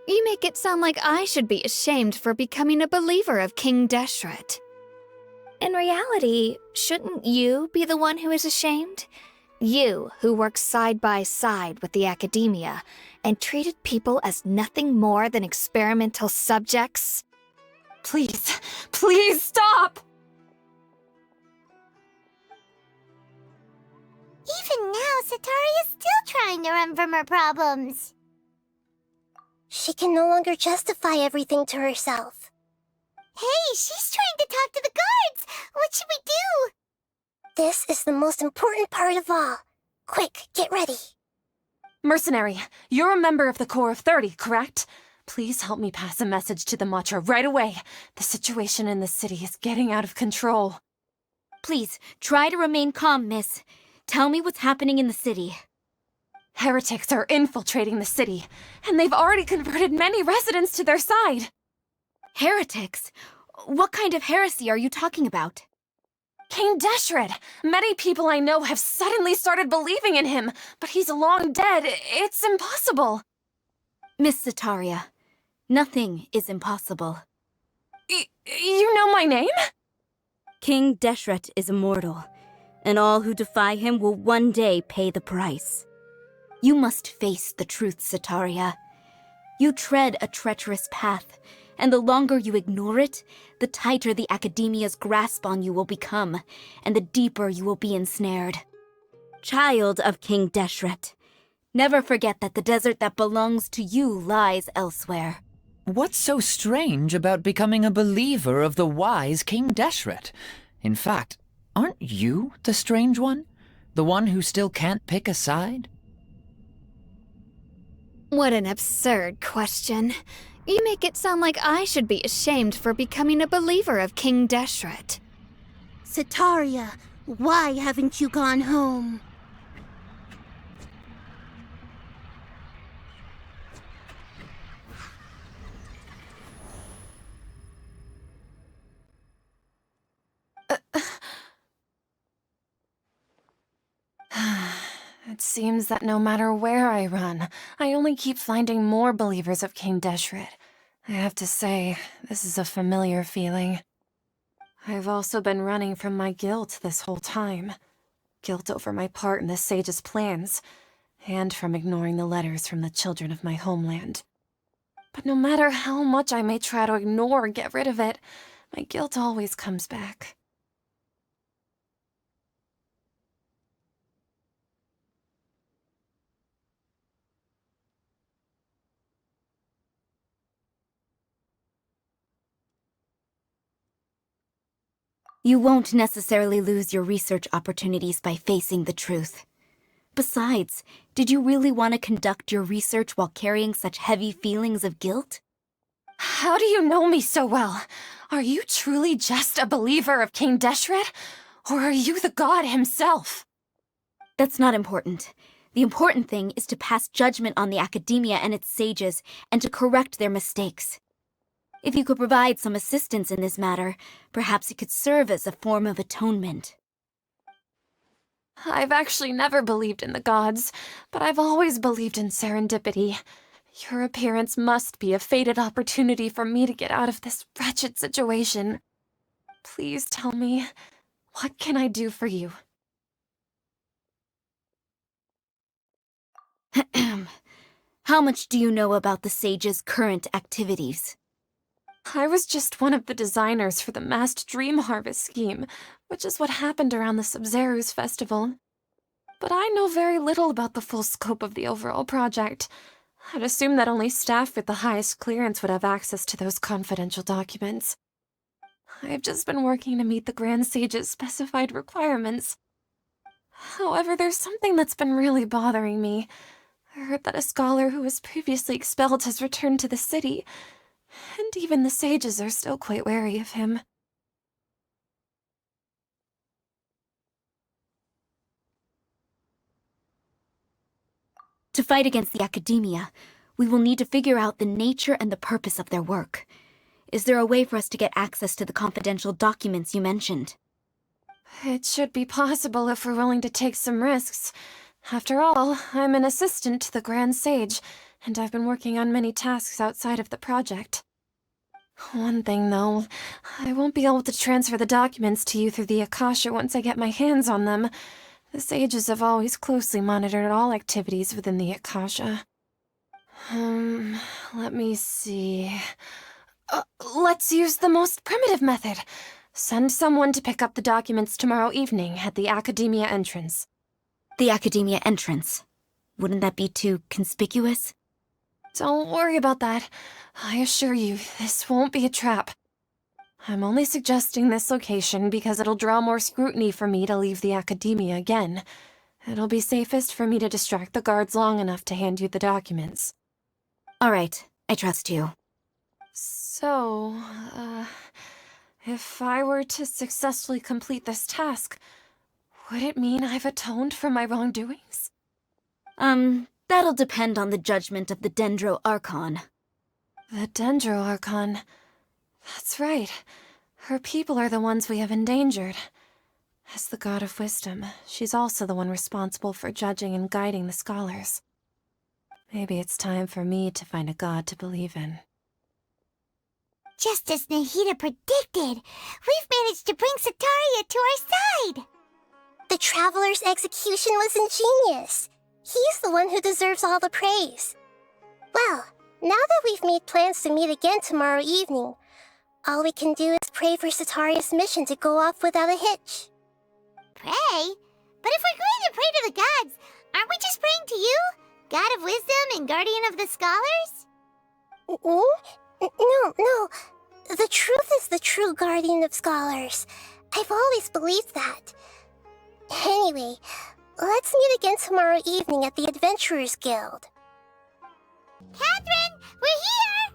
You make it sound like I should be ashamed for becoming a believer of King Deshret. In reality, shouldn't you be the one who is ashamed? You, who works side by side with the Academia and treated people as nothing more than experimental subjects? Please, please stop! Even now, Setaria's still trying to run from her problems. She can no longer justify everything to herself. Hey, she's trying to talk to the guards! What should we do? This is the most important part of all. Quick, get ready. Mercenary, you're a member of the Corps of 30, correct? Please help me pass a message to the Matcha right away. The situation in the city is getting out of control. Please, try to remain calm, miss. Tell me what's happening in the city. Heretics are infiltrating the city, and they've already converted many residents to their side. Heretics? What kind of heresy are you talking about? King Deshret! Many people I know have suddenly started believing in him, but he's long dead. It's impossible. Miss Setaria, nothing is impossible. You know my name? King Deshret is immortal, and all who defy him will one day pay the price. You must face the truth, Setaria. You tread a treacherous path, and the longer you ignore it, the tighter the Academia's grasp on you will become, and the deeper you will be ensnared. Child of King Deshret, never forget that the desert that belongs to you lies elsewhere. What's so strange about becoming a believer of the wise King Deshret? In fact, aren't you the strange one? The one who still can't pick a side? What an absurd question. You make it sound like I should be ashamed for becoming a believer of King Deshret. Setaria, why haven't you gone home? It seems that no matter where I run, I only keep finding more believers of King Deshret. I have to say, this is a familiar feeling. I've also been running from my guilt this whole time. guilt over my part in the sage's plans, and from ignoring the letters from the children of my homeland. But no matter how much I may try to ignore or get rid of it, my guilt always comes back. You won't necessarily lose your research opportunities by facing the truth. Besides, did you really want to conduct your research while carrying such heavy feelings of guilt? How do you know me so well? Are you truly just a believer of King Deshret? Or are you the god himself? That's not important. The important thing is to pass judgment on the academia and its sages, and to correct their mistakes. If you could provide some assistance in this matter, perhaps it could serve as a form of atonement. I've actually never believed in the gods, but I've always believed in serendipity. Your appearance must be a fated opportunity for me to get out of this wretched situation. Please tell me, what can I do for you? How much do you know about the sage's current activities? I was just one of the designers for the massed dream harvest scheme, which is what happened around the Sumeru's festival. But I know very little about the full scope of the overall project. I'd assume that only staff with the highest clearance would have access to those confidential documents. I've just been working to meet the Grand Sage's specified requirements. However, there's something that's been really bothering me. I heard that a scholar who was previously expelled has returned to the city, and even the sages are still quite wary of him. To fight against the academia, we will need to figure out the nature and the purpose of their work. Is there a way for us to get access to the confidential documents you mentioned? It should be possible if we're willing to take some risks. After all, I'm an assistant to the Grand Sage, and I've been working on many tasks outside of the project. One thing, though, I won't be able to transfer the documents to you through the Akasha once I get my hands on them. The sages have always closely monitored all activities within the Akasha. Let me see... let's use the most primitive method. Send someone to pick up the documents tomorrow evening at the Academia entrance. The Academia entrance. Wouldn't that be too conspicuous? Don't worry about that. I assure you, this won't be a trap. I'm only suggesting this location because it'll draw more scrutiny for me to leave the Academia again. It'll be safest for me to distract the guards long enough to hand you the documents. All right, I trust you. So, if I were to successfully complete this task, would it mean I've atoned for my wrongdoings? That'll depend on the judgment of the Dendro Archon. The Dendro Archon. That's right. Her people are the ones we have endangered. As the god of wisdom, she's also the one responsible for judging and guiding the scholars. Maybe it's time for me to find a god to believe in. Just as Nahida predicted, we've managed to bring Sataria to our side! The Traveler's execution was ingenious. He's the one who deserves all the praise. Well, now that we've made plans to meet again tomorrow evening, all we can do is pray for Sataria's mission to go off without a hitch. Pray? But if we're going to pray to the gods, aren't we just praying to you? God of wisdom and guardian of the scholars? No. The truth is the true guardian of scholars. I've always believed that. Anyway, let's meet again tomorrow evening at the Adventurers Guild. Catherine, we're here!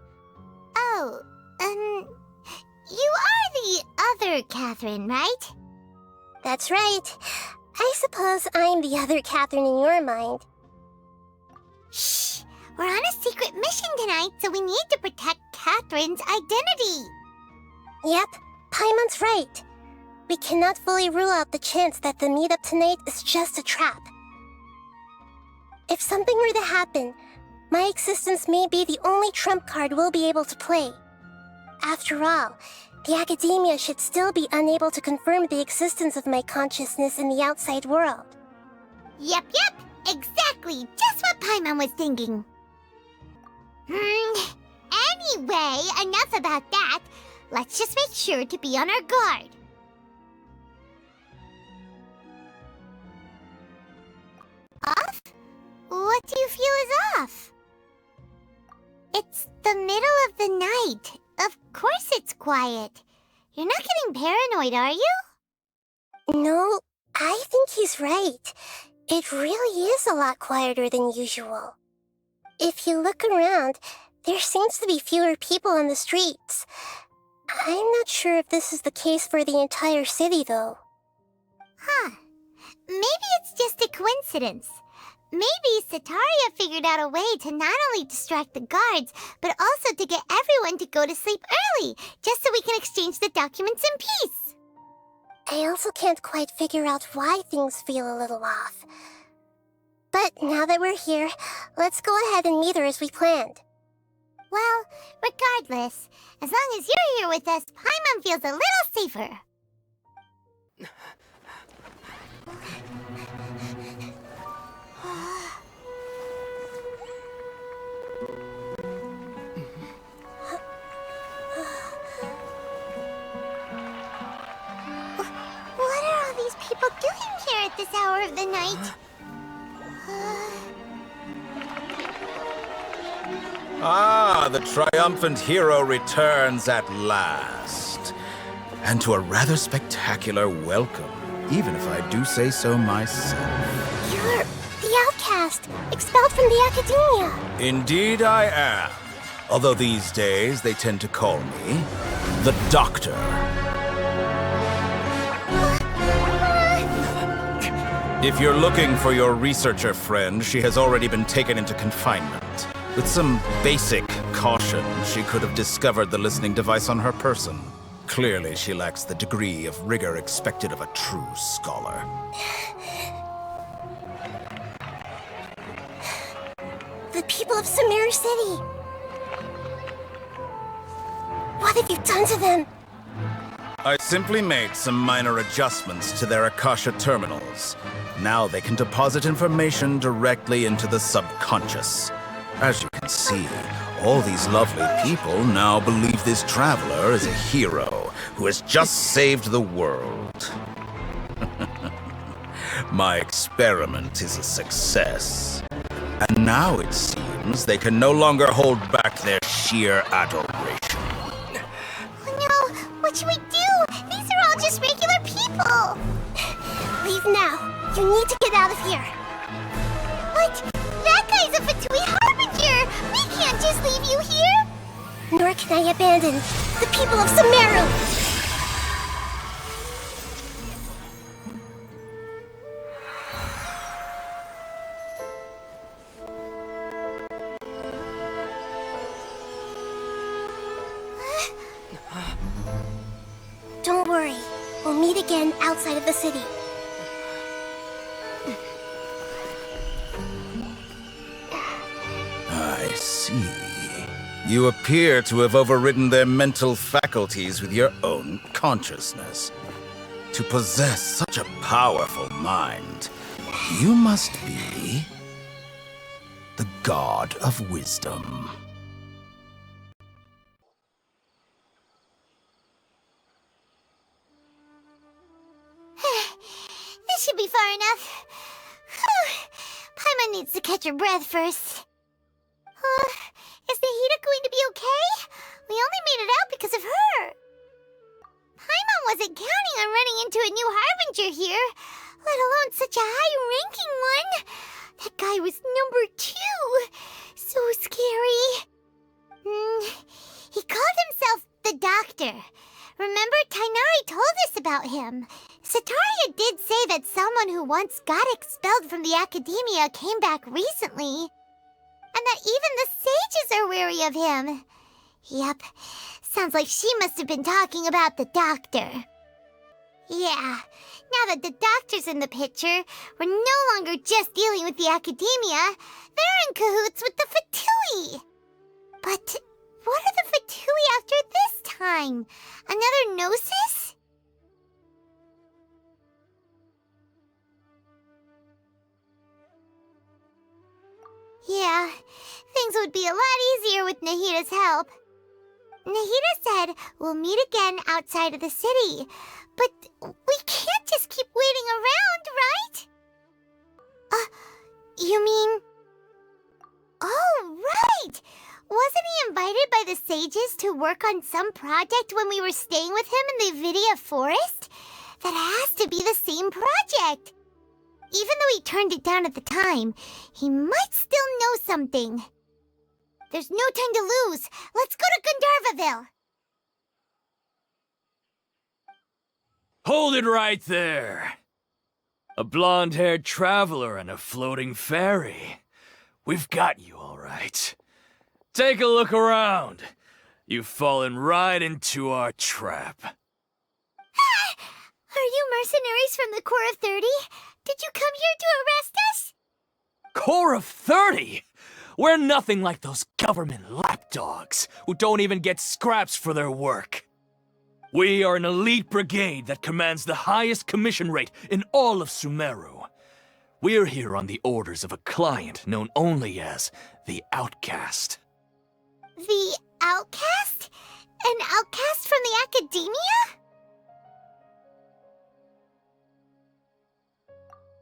Oh, you are the other Catherine, right? That's right. I suppose I'm the other Catherine in your mind. Shh! We're on a secret mission tonight, so we need to protect Catherine's identity. Yep, Paimon's right. We cannot fully rule out the chance that the meetup tonight is just a trap. If something were to happen, my existence may be the only trump card we'll be able to play. After all, the academia should still be unable to confirm the existence of my consciousness in the outside world. Yep, exactly. Just what Paimon was thinking. Anyway, enough about that. Let's just make sure to be on our guard. Off? What do you feel is off? It's the middle of the night. Of course it's quiet. You're not getting paranoid, are you? No, I think he's right. It really is a lot quieter than usual. If you look around, there seems to be fewer people on the streets. I'm not sure if this is the case for the entire city, though. Huh. Maybe it's just a coincidence. Maybe Sataria figured out a way to not only distract the guards, but also to get everyone to go to sleep early, just so we can exchange the documents in peace. I also can't quite figure out why things feel a little off. But now that we're here, let's go ahead and meet her as we planned. Well, regardless, as long as you're here with us, Paimon feels a little safer. What are all these people doing here at this hour of the night? Ah, the triumphant hero returns at last. And to a rather spectacular welcome, even if I do say so myself. You're the outcast, expelled from the academia. Indeed I am. Although these days they tend to call me the Doctor. If you're looking for your researcher friend, she has already been taken into confinement. With some basic caution, she could have discovered the listening device on her person. Clearly, she lacks the degree of rigor expected of a true scholar. The people of Sumeru City. What have you done to them? I simply made some minor adjustments to their Akasha terminals. Now they can deposit information directly into the subconscious. As you can see, all these lovely people now believe this traveler is a hero who has just saved the world. My experiment is a success. And now it seems they can no longer hold back their sheer adoration. No, what should we do? These are all just regular people. Leave now. You need to get out of here. What? That guy's a Fatui Harbinger! We can't just leave you here! Nor can I abandon the people of Sumeru! Don't worry. We'll meet again outside of the city. I see. You appear to have overridden their mental faculties with your own consciousness. To possess such a powerful mind, you must be the god of wisdom. This should be far enough. Paimon needs to catch her breath first. Is the Hida going to be okay? We only made it out because of her. Paimon wasn't counting on running into a new Harbinger here, let alone such a high-ranking one. That guy was number 2. So scary. He called himself the Doctor. Remember, Tainari told us about him. Sataria did say that someone who once got expelled from the academia came back recently. And that even the sages are wary of him. Yep, sounds like she must have been talking about the Doctor. Yeah, now that the Doctor's in the picture, we're no longer just dealing with the academia. They're in cahoots with the Fatui. But what are the Fatui after this time? Another Gnosis? Yeah, things would be a lot easier with Nahita's help. Nahita said we'll meet again outside of the city, but we can't just keep waiting around, right? You mean... Oh, right! Wasn't he invited by the sages to work on some project when we were staying with him in the Avidia forest? That has to be the same project! Even though he turned it down at the time, he might still know something. There's no time to lose. Let's go to Gandharvaville. Hold it right there. A blonde-haired traveler and a floating fairy. We've got you all right. Take a look around. You've fallen right into our trap. Are you mercenaries from the Corps of 30? Did you come here to arrest us? Corps of 30? We're nothing like those government lapdogs who don't even get scraps for their work. We are an elite brigade that commands the highest commission rate in all of Sumeru. We're here on the orders of a client known only as the Outcast. The Outcast? An outcast from the Academia?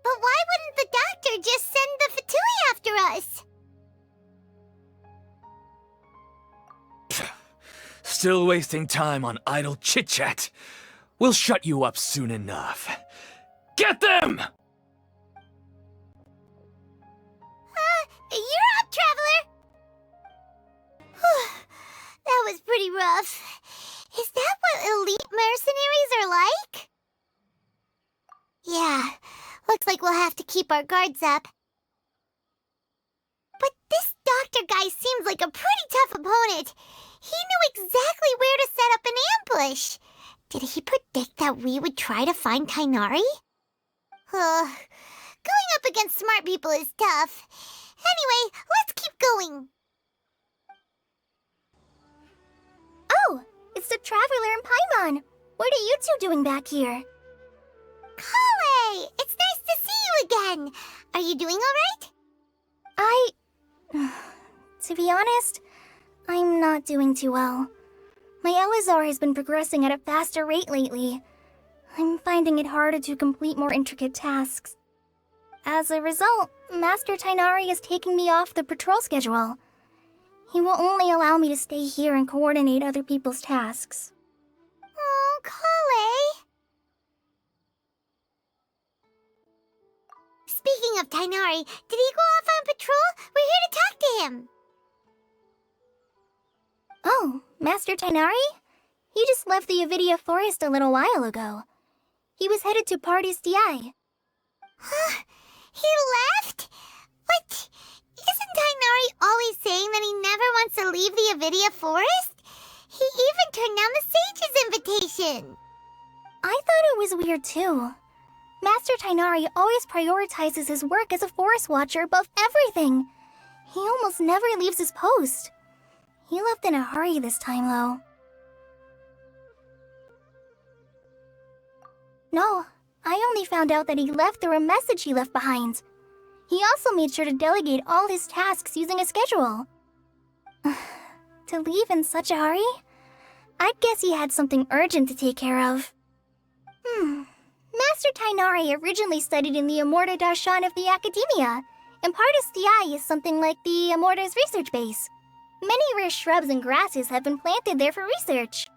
But why wouldn't the doctor just send the Fatui after us? Still wasting time on idle chit-chat. We'll shut you up soon enough. Get them! You're up, traveler! That was pretty rough. Is that what elite mercenaries are like? Yeah, looks like we'll have to keep our guards up. But this doctor guy seems like a pretty tough opponent. He knew exactly where to set up an ambush. Did he predict that we would try to find Tighnari? Going up against smart people is tough. Anyway, let's keep going. Oh, it's the Traveler and Paimon. What are you two doing back here? Kale, it's nice to see you again. Are you doing all right? To be honest, I'm not doing too well. My Elazar has been progressing at a faster rate lately. I'm finding it harder to complete more intricate tasks. As a result, Master Tighnari is taking me off the patrol schedule. He will only allow me to stay here and coordinate other people's tasks. Oh, Kale. Speaking of Tighnari, did he go off on patrol? We're here to talk to him. Oh, Master Tighnari? He just left the Avidia forest a little while ago. He was headed to Party's DI. Huh? He left? But isn't Tighnari always saying that he never wants to leave the Avidia forest? He even turned down the sage's invitation. I thought it was weird too. Master Tighnari always prioritizes his work as a forest watcher above everything. He almost never leaves his post. He left in a hurry this time, though. No, I only found out that he left through a message he left behind. He also made sure to delegate all his tasks using a schedule. To leave in such a hurry? I'd guess he had something urgent to take care of. Master Tighnari originally studied in the Amorta Darshan of the Academia, and Partis DI is something like the Amorta's research base. Many rare shrubs and grasses have been planted there for research.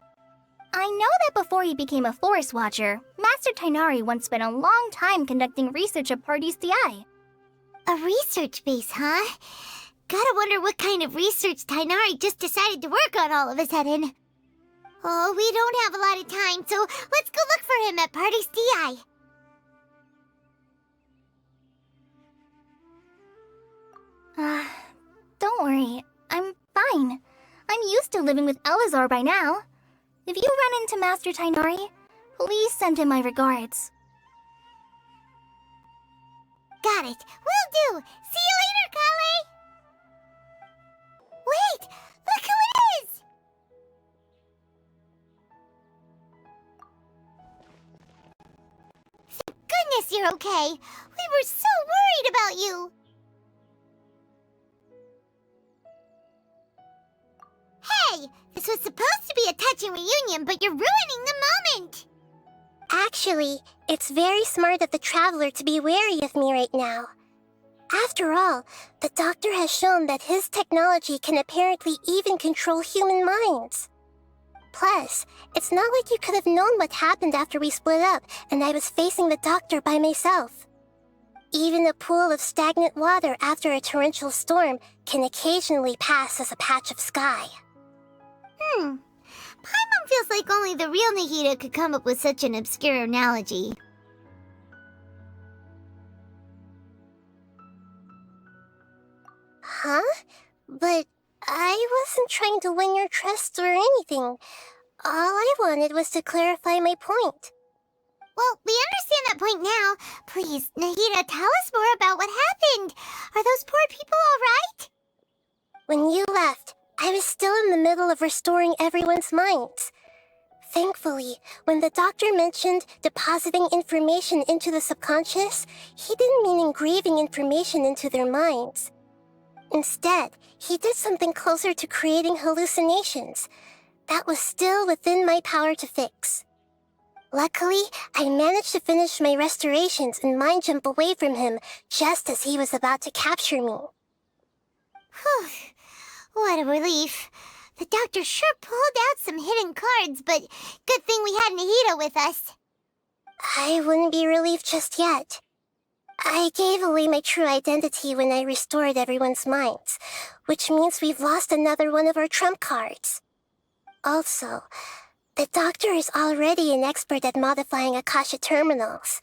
I know that before he became a forest watcher, Master Tighnari once spent a long time conducting research at Party's DI. A research base, huh? Gotta wonder what kind of research Tighnari just decided to work on all of a sudden. Oh, we don't have a lot of time, so let's go look for him at Party's DI. Don't worry. I'm fine. I'm used to living with Elazar by now. If you run into Master Tighnari, please send him my regards. Got it. Will do. See you later, Kale. Wait, look who it is! you're okay. We were so worried about you. Hey, this was supposed to be a touching reunion, but you're ruining the moment. Actually, it's very smart of the Traveler to be wary of me right now. After all, the Doctor has shown that his technology can apparently even control human minds. Plus, it's not like you could have known what happened after we split up and I was facing the Doctor by myself. Even a pool of stagnant water after a torrential storm can occasionally pass as a patch of sky. Paimon feels like only the real Nahida could come up with such an obscure analogy. Huh? But I wasn't trying to win your trust or anything. All I wanted was to clarify my point. Well, we understand that point now. Please, Nahida, tell us more about what happened. Are those poor people all right? When you left, I was still in the middle of restoring everyone's minds. Thankfully, when the Doctor mentioned depositing information into the subconscious, he didn't mean engraving information into their minds. Instead, he did something closer to creating hallucinations. That was still within my power to fix. Luckily, I managed to finish my restorations and mind jump away from him just as he was about to capture me. Whew. What a relief. The Doctor sure pulled out some hidden cards, but good thing we had Nahida with us. I wouldn't be relieved just yet. I gave away my true identity when I restored everyone's minds, which means we've lost another one of our trump cards. Also, the Doctor is already an expert at modifying Akasha terminals.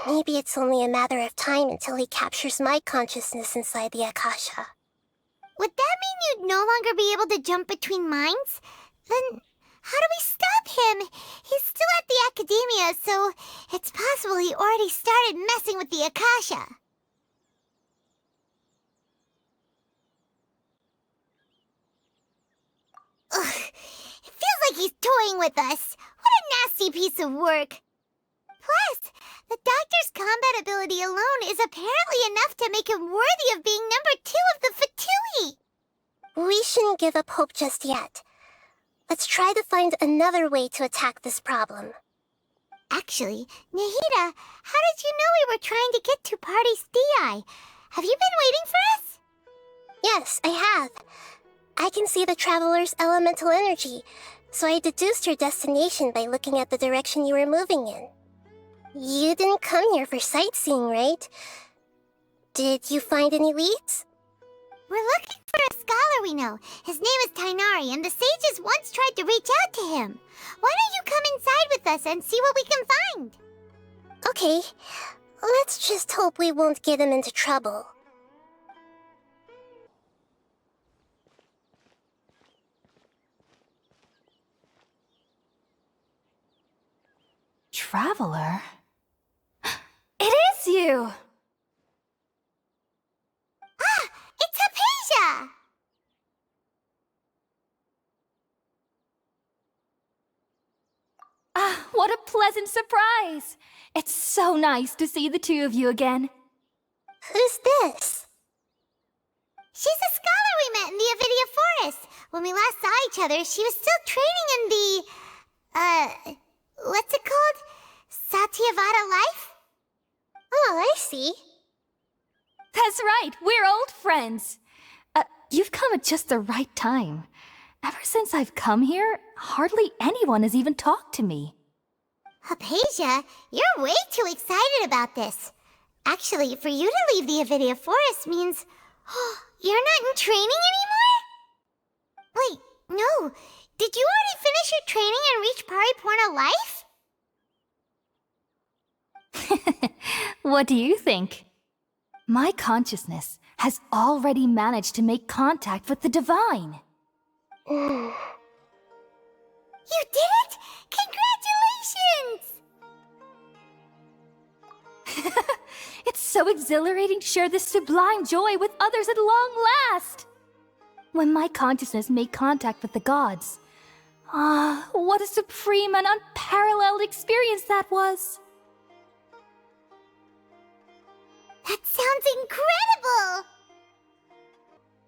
Maybe it's only a matter of time until he captures my consciousness inside the Akasha. Would that mean you'd no longer be able to jump between minds? Then how do we stop him? He's still at the Academia, so it's possible he already started messing with the Akasha. Ugh, it feels like he's toying with us. What a nasty piece of work. Plus, the Doctor's combat ability alone is apparently enough to make him worthy of being number 2 of the Fatui. We shouldn't give up hope just yet. Let's try to find another way to attack this problem. Actually, Nahida, how did you know we were trying to get to Party's DI? Have you been waiting for us? Yes, I have. I can see the Traveler's elemental energy, so I deduced your destination by looking at the direction you were moving in. You didn't come here for sightseeing, right? Did you find any leads? We're looking for a scholar we know. His name is Tainari, and the sages once tried to reach out to him. Why don't you come inside with us and see what we can find? Okay, let's just hope we won't get him into trouble. Traveler? It is you! Ah, it's Hypatia! Ah, what a pleasant surprise! It's so nice to see the two of you again. Who's this? She's a scholar we met in the Avidia Forest. When we last saw each other, she was still training in the, what's it called? Satyavada life? Oh, I see. That's right, we're old friends. You've come at just the right time. Ever since I've come here, hardly anyone has even talked to me. Hypatia, you're way too excited about this. Actually, for you to leave the Avidia Forest means... you're not in training anymore? Wait, no. Did you already finish your training and reach Pariporna life? What do you think? My consciousness has already managed to make contact with the divine. You did it! Congratulations! It's so exhilarating to share this sublime joy with others at long last! When my consciousness made contact with the gods. Ah, what a supreme and unparalleled experience that was! That sounds incredible!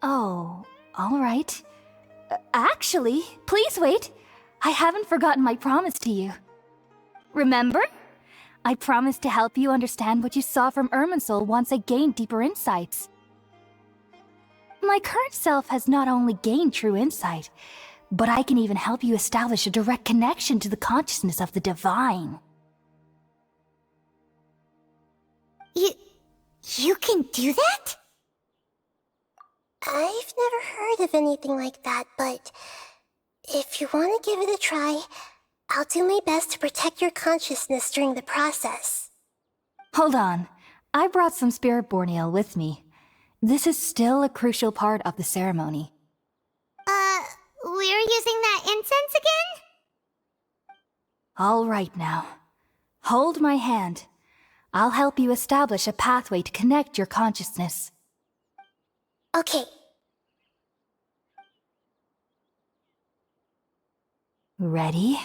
Oh, all right. Actually, please wait. I haven't forgotten my promise to you. Remember? I promised to help you understand what you saw from Irminsul once I gained deeper insights. My current self has not only gained true insight, but I can even help you establish a direct connection to the consciousness of the divine. You can do that? I've never heard of anything like that, but if you want to give it a try, I'll do my best to protect your consciousness during the process. Hold on. I brought some spirit-born ale with me. This is still a crucial part of the ceremony. We're using that incense again? All right now. Hold my hand. I'll help you establish a pathway to connect your consciousness. Okay. Ready?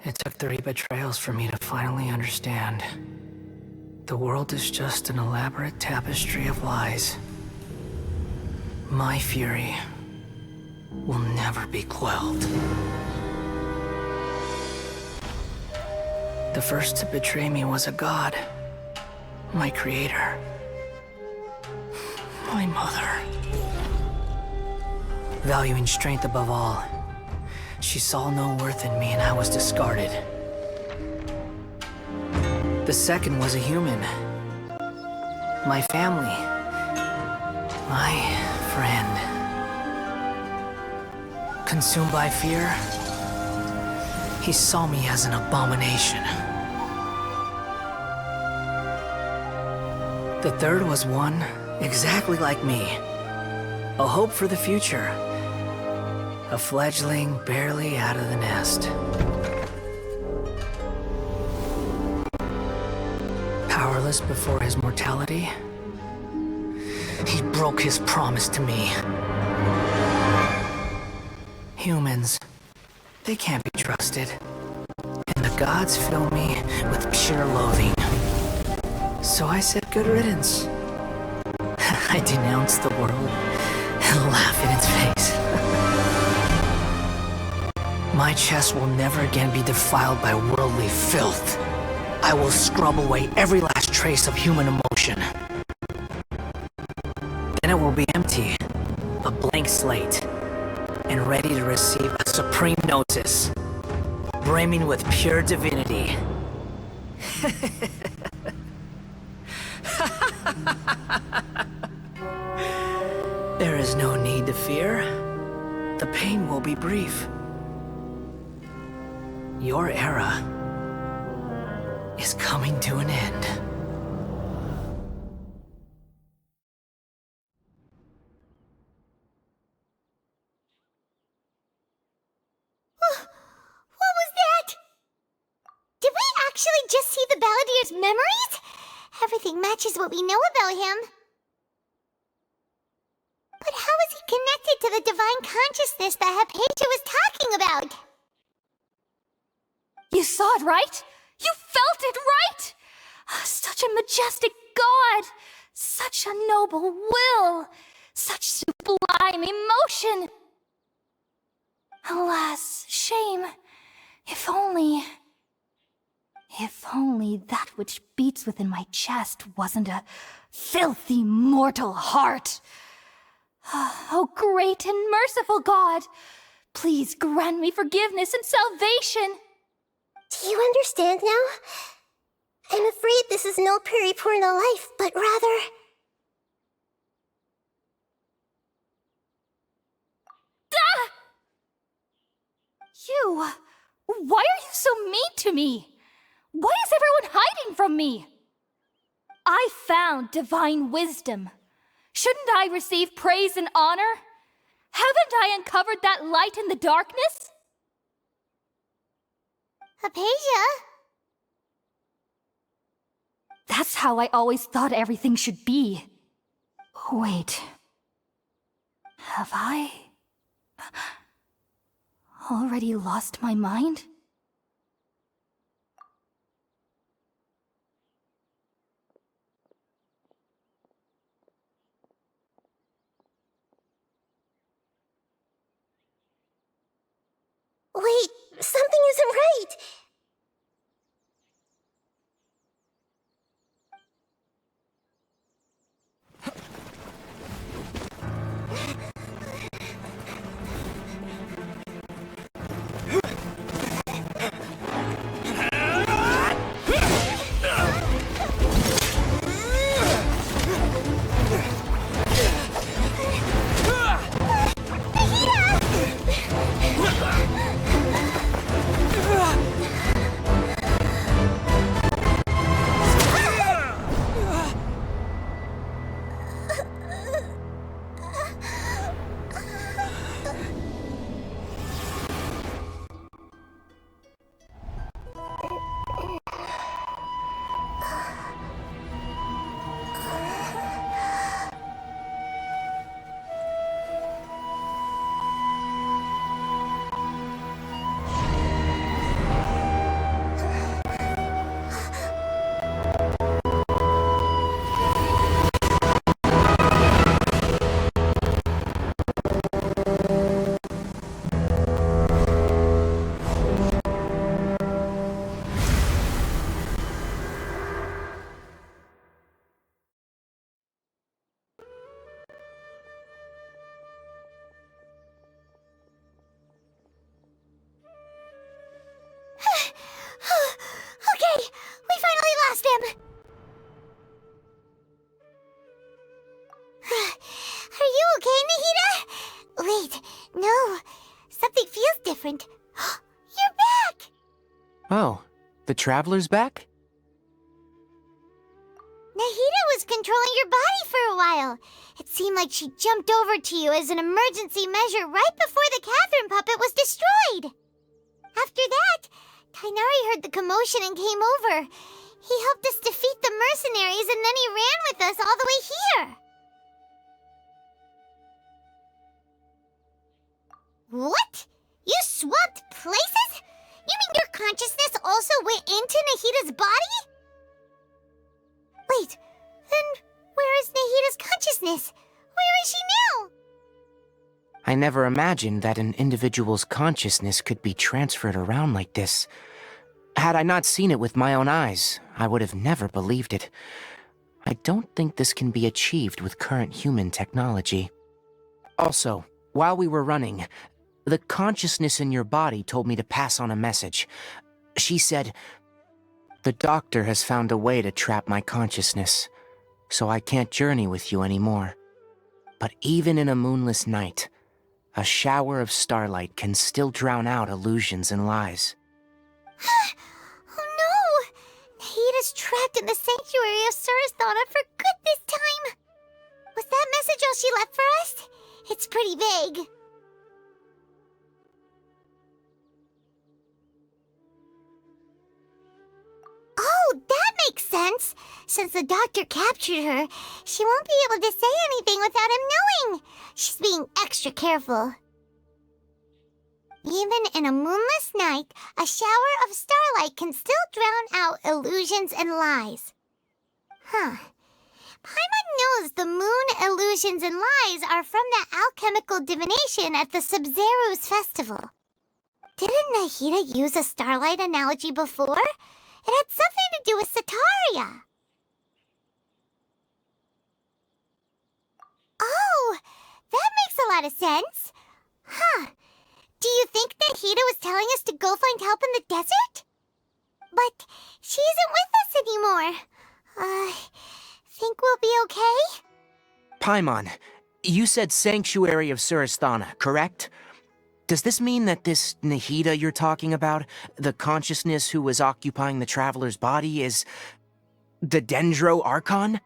It took 3 betrayals for me to finally understand. The world is just an elaborate tapestry of lies. My fury will never be quelled. The first to betray me was a god. My creator. My mother. Valuing strength above all, she saw no worth in me and I was discarded. The second was a human. My family. My friend. Consumed by fear, he saw me as an abomination. The third was one exactly like me. A hope for the future. A fledgling barely out of the nest. Powerless before his mortality, he broke his promise to me. Humans, they can't be trusted. And the gods fill me with pure loathing. So I said good riddance. I denounce the world and laugh in its face. My chest will never again be defiled by worldly filth. I will scrub away every last trace of human emotion. Then it will be empty, a blank slate, and ready to receive a supreme notice, brimming with pure divinity. There is no need to fear. The pain will be brief. Your era is coming to an end. What was that? Did we actually just see the Balladier's memories? Everything matches what we know about him. But how is he connected to the divine consciousness that Hypatia was talking about? You saw it, right? You felt it, right? Such a majestic god! Such a noble will! Such sublime emotion! Alas, shame. If only that which beats within my chest wasn't a filthy mortal heart. Oh, great and merciful God! Please grant me forgiveness and salvation! Do you understand now? I'm afraid this is no Periporno life, but rather... Ah! You! Why are you so mean to me? Why is everyone hiding from me? I found divine wisdom. Shouldn't I receive praise and honor? Haven't I uncovered that light in the darkness? Hypatia? That's how I always thought everything should be. Wait. Have I already lost my mind? Wait, something isn't right! Okay, we finally lost him! Are you okay, Nahida? Wait, no. Something feels different. You're back! Oh, the Traveler's back? Nahida was controlling your body for a while. It seemed like she jumped over to you as an emergency measure right before the Catherine puppet was destroyed. After that, Tainari heard the commotion and came over. He helped us defeat the mercenaries and then he ran with us all the way here. What? You swapped places? You mean your consciousness also went into Nahida's body? Wait, then where is Nahida's consciousness? Where is she now? I never imagined that an individual's consciousness could be transferred around like this. Had I not seen it with my own eyes, I would have never believed it. I don't think this can be achieved with current human technology. Also, while we were running, the consciousness in your body told me to pass on a message. She said, "The doctor has found a way to trap my consciousness, so I can't journey with you anymore. But even in a moonless night, a shower of starlight can still drown out illusions and lies." Oh no! Nahida's trapped in the sanctuary of Surasthana for good this time! Was that message all she left for us? It's pretty vague. Oh, that makes sense! Since the doctor captured her, she won't be able to say anything without him knowing. She's being extra careful. Even in a moonless night, a shower of starlight can still drown out illusions and lies. Huh. Paimon knows the moon illusions and lies are from the alchemical divination at the Sub-Zero's festival. Didn't Nahida use a starlight analogy before? It had something to do with Sataria. Oh, that makes a lot of sense. Huh. Do you think Nahida was telling us to go find help in the desert? But she isn't with us anymore. Think we'll be okay? Paimon, you said Sanctuary of Surasthana, correct? Does this mean that this Nahida you're talking about, the consciousness who was occupying the Traveler's body, is the Dendro Archon?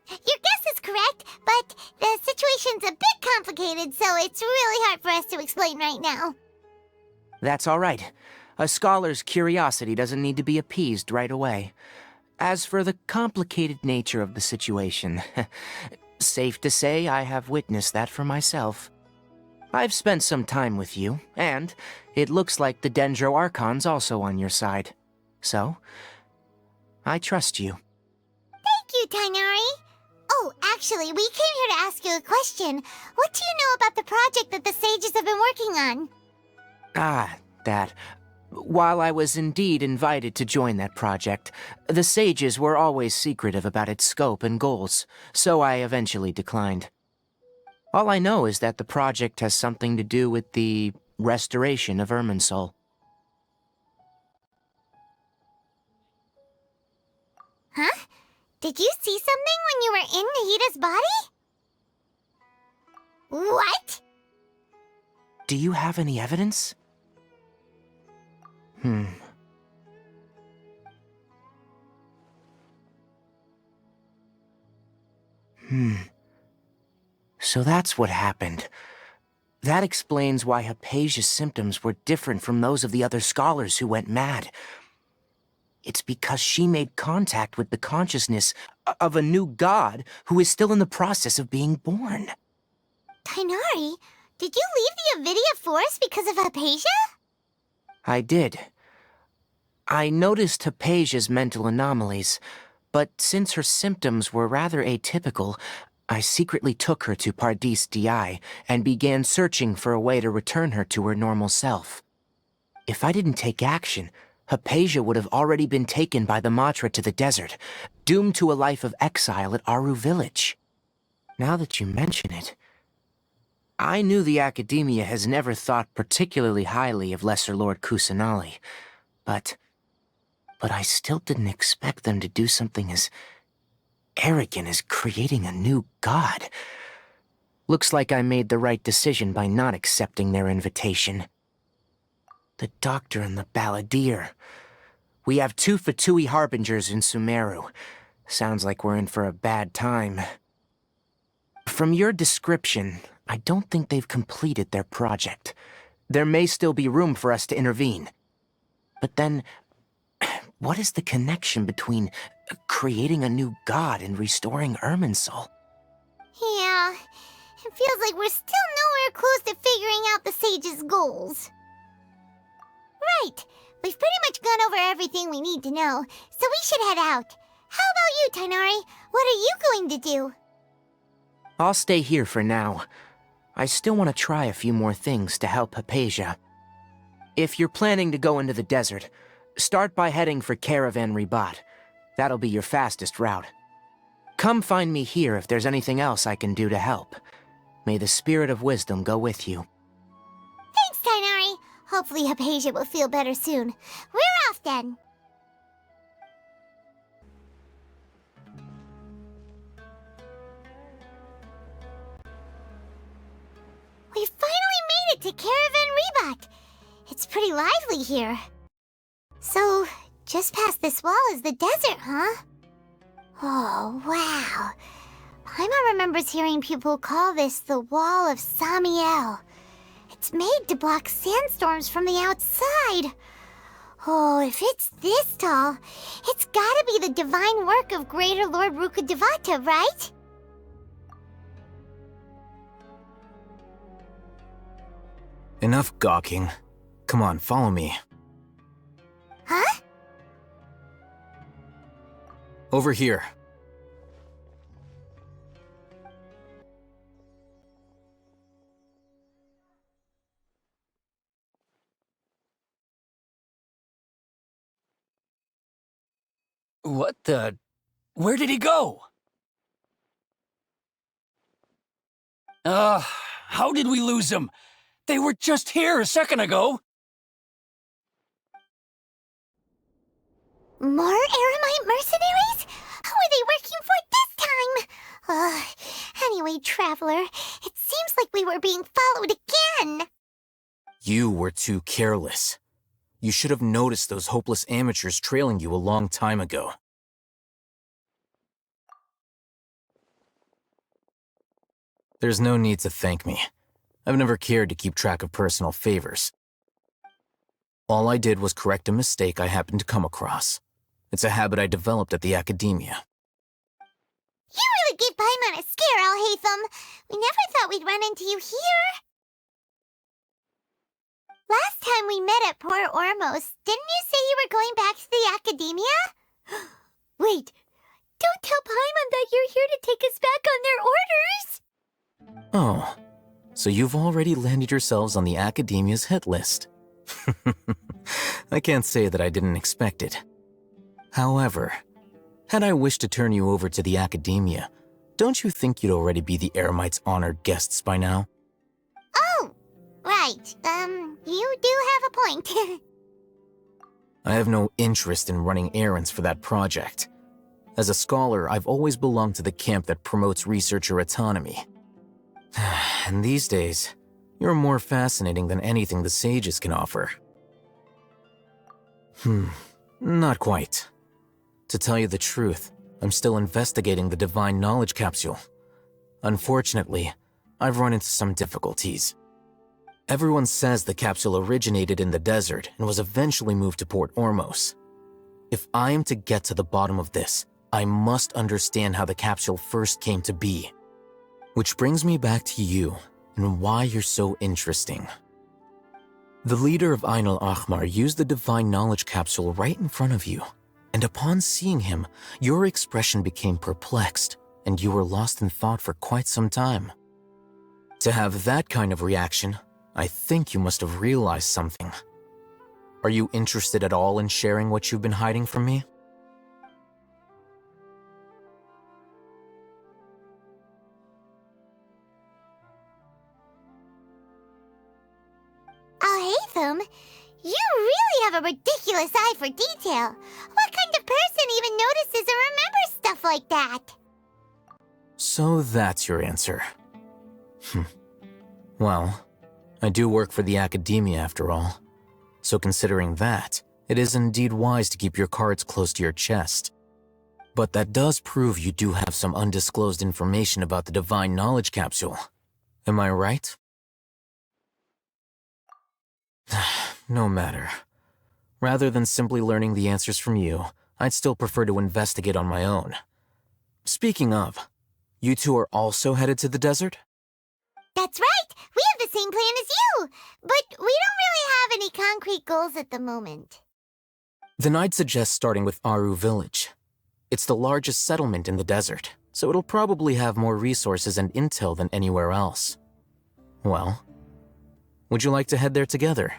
Your guess is correct, but the situation's a bit complicated, so it's really hard for us to explain right now. That's all right. A scholar's curiosity doesn't need to be appeased right away. As for the complicated nature of the situation, safe to say I have witnessed that for myself. I've spent some time with you, and it looks like the Dendro Archon's also on your side. So, I trust you. Thank you, Tainari. Oh, actually, we came here to ask you a question. What do you know about the project that the sages have been working on? Ah, that. While I was indeed invited to join that project, the sages were always secretive about its scope and goals, so I eventually declined. All I know is that the project has something to do with the restoration of Irminsul. Huh? Did you see something when you were in Nahida's body? What? Do you have any evidence? So that's what happened. That explains why Hypatia's symptoms were different from those of the other scholars who went mad. It's because she made contact with the consciousness of a new god who is still in the process of being born. Tainari, did you leave the Avidia Forest because of Hypatia? I did. I noticed Hypatia's mental anomalies, but since her symptoms were rather atypical, I secretly took her to Pardis Di and began searching for a way to return her to her normal self. If I didn't take action, Hypatia would have already been taken by the Matra to the desert, doomed to a life of exile at Aru village. Now that you mention it, I knew the Academia has never thought particularly highly of Lesser Lord Kusanali, but I still didn't expect them to do something as arrogant as creating a new god. Looks like I made the right decision by not accepting their invitation. The Doctor and the Balladeer. We have 2 Fatui Harbingers in Sumeru. Sounds like we're in for a bad time. From your description, I don't think they've completed their project. There may still be room for us to intervene. But then, what is the connection between creating a new god and restoring Irminsul? Yeah, it feels like we're still nowhere close to figuring out the sage's goals. Right, we've pretty much gone over everything we need to know, so we should head out. How about you, Tainari? What are you going to do? I'll stay here for now. I still want to try a few more things to help Hypatia. If you're planning to go into the desert, start by heading for Caravan Ribat. That'll be your fastest route. Come find me here if there's anything else I can do to help. May the spirit of wisdom go with you. Thanks, Tainari. Hopefully Hypatia will feel better soon. We're off then. We finally made it to Caravan Ribat. It's pretty lively here. So, just past this wall is the desert, huh? Oh, wow. Paimon remembers hearing people call this the Wall of Samiel. It's made to block sandstorms from the outside. Oh, if it's this tall, it's gotta be the divine work of Greater Lord Rukkhadevata, right? Enough gawking. Come on, follow me. Huh? Over here. What the... Where did he go? How did we lose him? They were just here a second ago. More Eremite mercenaries? Who are they working for this time? Anyway, Traveler, it seems like we were being followed again. You were too careless. You should have noticed those hopeless amateurs trailing you a long time ago. There's no need to thank me. I've never cared to keep track of personal favors. All I did was correct a mistake I happened to come across. It's a habit I developed at the academia. You really gave Paimon a scare, Alhaitham. We never thought we'd run into you here. Last time we met at Port Ormos, didn't you say you were going back to the academia? Wait, don't tell Paimon that you're here to take us back on their orders! Oh, so you've already landed yourselves on the academia's hit list. I can't say that I didn't expect it. However, had I wished to turn you over to the academia, don't you think you'd already be the Eremites' honored guests by now? Oh, right. You do have a point. I have no interest in running errands for that project. As a scholar, I've always belonged to the camp that promotes researcher autonomy. And these days, you're more fascinating than anything the sages can offer. Not quite. To tell you the truth, I'm still investigating the Divine Knowledge Capsule. Unfortunately, I've run into some difficulties. Everyone says the capsule originated in the desert and was eventually moved to Port Ormos. If I am to get to the bottom of this, I must understand how the capsule first came to be. Which brings me back to you and why you're so interesting. The leader of Ain al-Ahmar used the Divine Knowledge Capsule right in front of you, and upon seeing him, your expression became perplexed, and you were lost in thought for quite some time. To have that kind of reaction, I think you must have realized something. Are you interested at all in sharing what you've been hiding from me? Alhaitham, you really have a ridiculous eye for detail. What kind of person even notices or remembers stuff like that? So that's your answer. Well, I do work for the academia after all. So considering that, it is indeed wise to keep your cards close to your chest. But that does prove you do have some undisclosed information about the Divine Knowledge Capsule. Am I right? No matter. Rather than simply learning the answers from you, I'd still prefer to investigate on my own. Speaking of, you two are also headed to the desert? That's right! We have the same plan as you! But we don't really have any concrete goals at the moment. Then I'd suggest starting with Aru Village. It's the largest settlement in the desert, so it'll probably have more resources and intel than anywhere else. Well, would you like to head there together?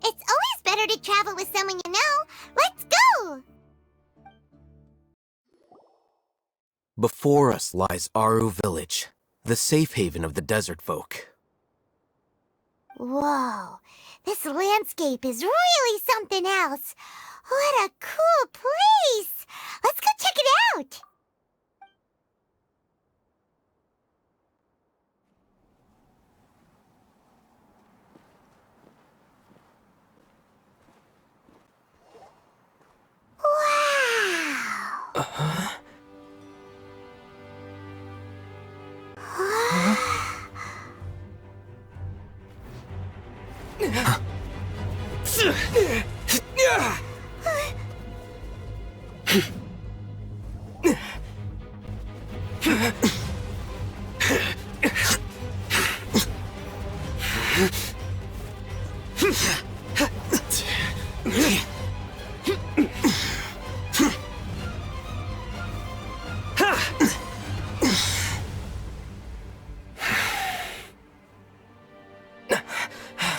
It's always better to travel with someone you know. Let's go! Before us lies Aru Village, the safe haven of the desert folk. Whoa, this landscape is really something else. What a cool place! Let's go check it out! Wow!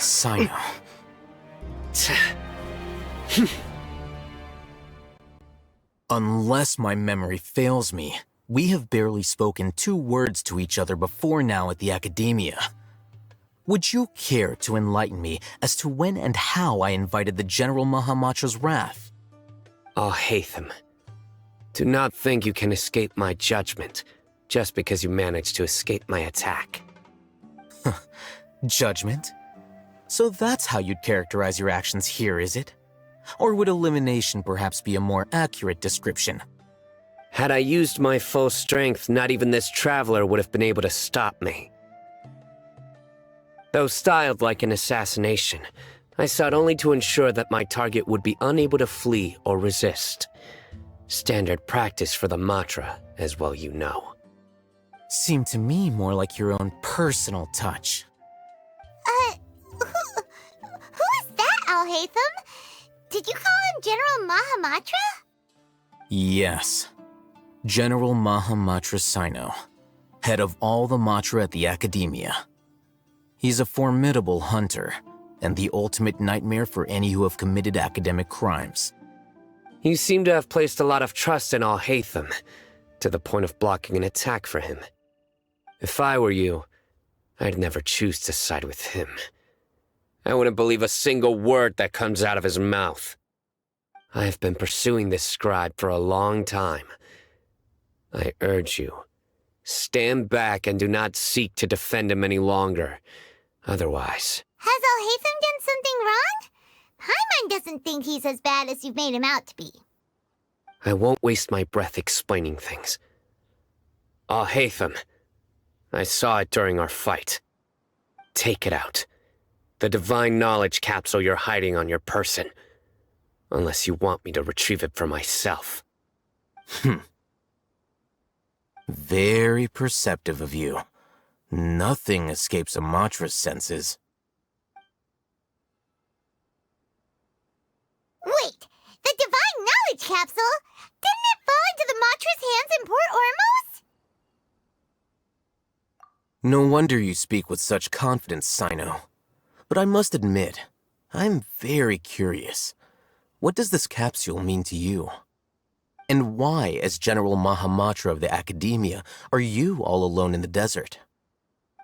Sino. Unless my memory fails me, we have barely spoken 2 words to each other before now at the academia. Would you care to enlighten me as to when and how I invited the General Mahamatra's wrath? Oh, Hatham. Do not think you can escape my judgment just because you managed to escape my attack. Judgment? So that's how you'd characterize your actions here, is it? Or would elimination perhaps be a more accurate description? Had I used my full strength, not even this traveler would have been able to stop me. Though styled like an assassination, I sought only to ensure that my target would be unable to flee or resist. Standard practice for the Matra, as well you know. Seemed to me more like your own personal touch. Who is that, Alhaitham? Did you call him General Mahamatra? Yes. General Mahamatra Sino, head of all the Matra at the Academia. He's a formidable hunter, and the ultimate nightmare for any who have committed academic crimes. You seem to have placed a lot of trust in Alhaitham, to the point of blocking an attack for him. If I were you, I'd never choose to side with him. I wouldn't believe a single word that comes out of his mouth. I have been pursuing this scribe for a long time. I urge you, stand back and do not seek to defend him any longer. Otherwise... Has Alhaitham done something wrong? Paimon doesn't think he's as bad as you've made him out to be. I won't waste my breath explaining things. Alhaitham, I saw it during our fight. Take it out. The divine knowledge capsule you're hiding on your person. Unless you want me to retrieve it for myself. Very perceptive of you. Nothing escapes a Matra's senses. Wait, the divine knowledge capsule? Didn't it fall into the Matra's hands in Port Ormos? No wonder you speak with such confidence, Sino. But I must admit, I'm very curious. What does this capsule mean to you? And why, as General Mahamatra of the Academia, are you all alone in the desert?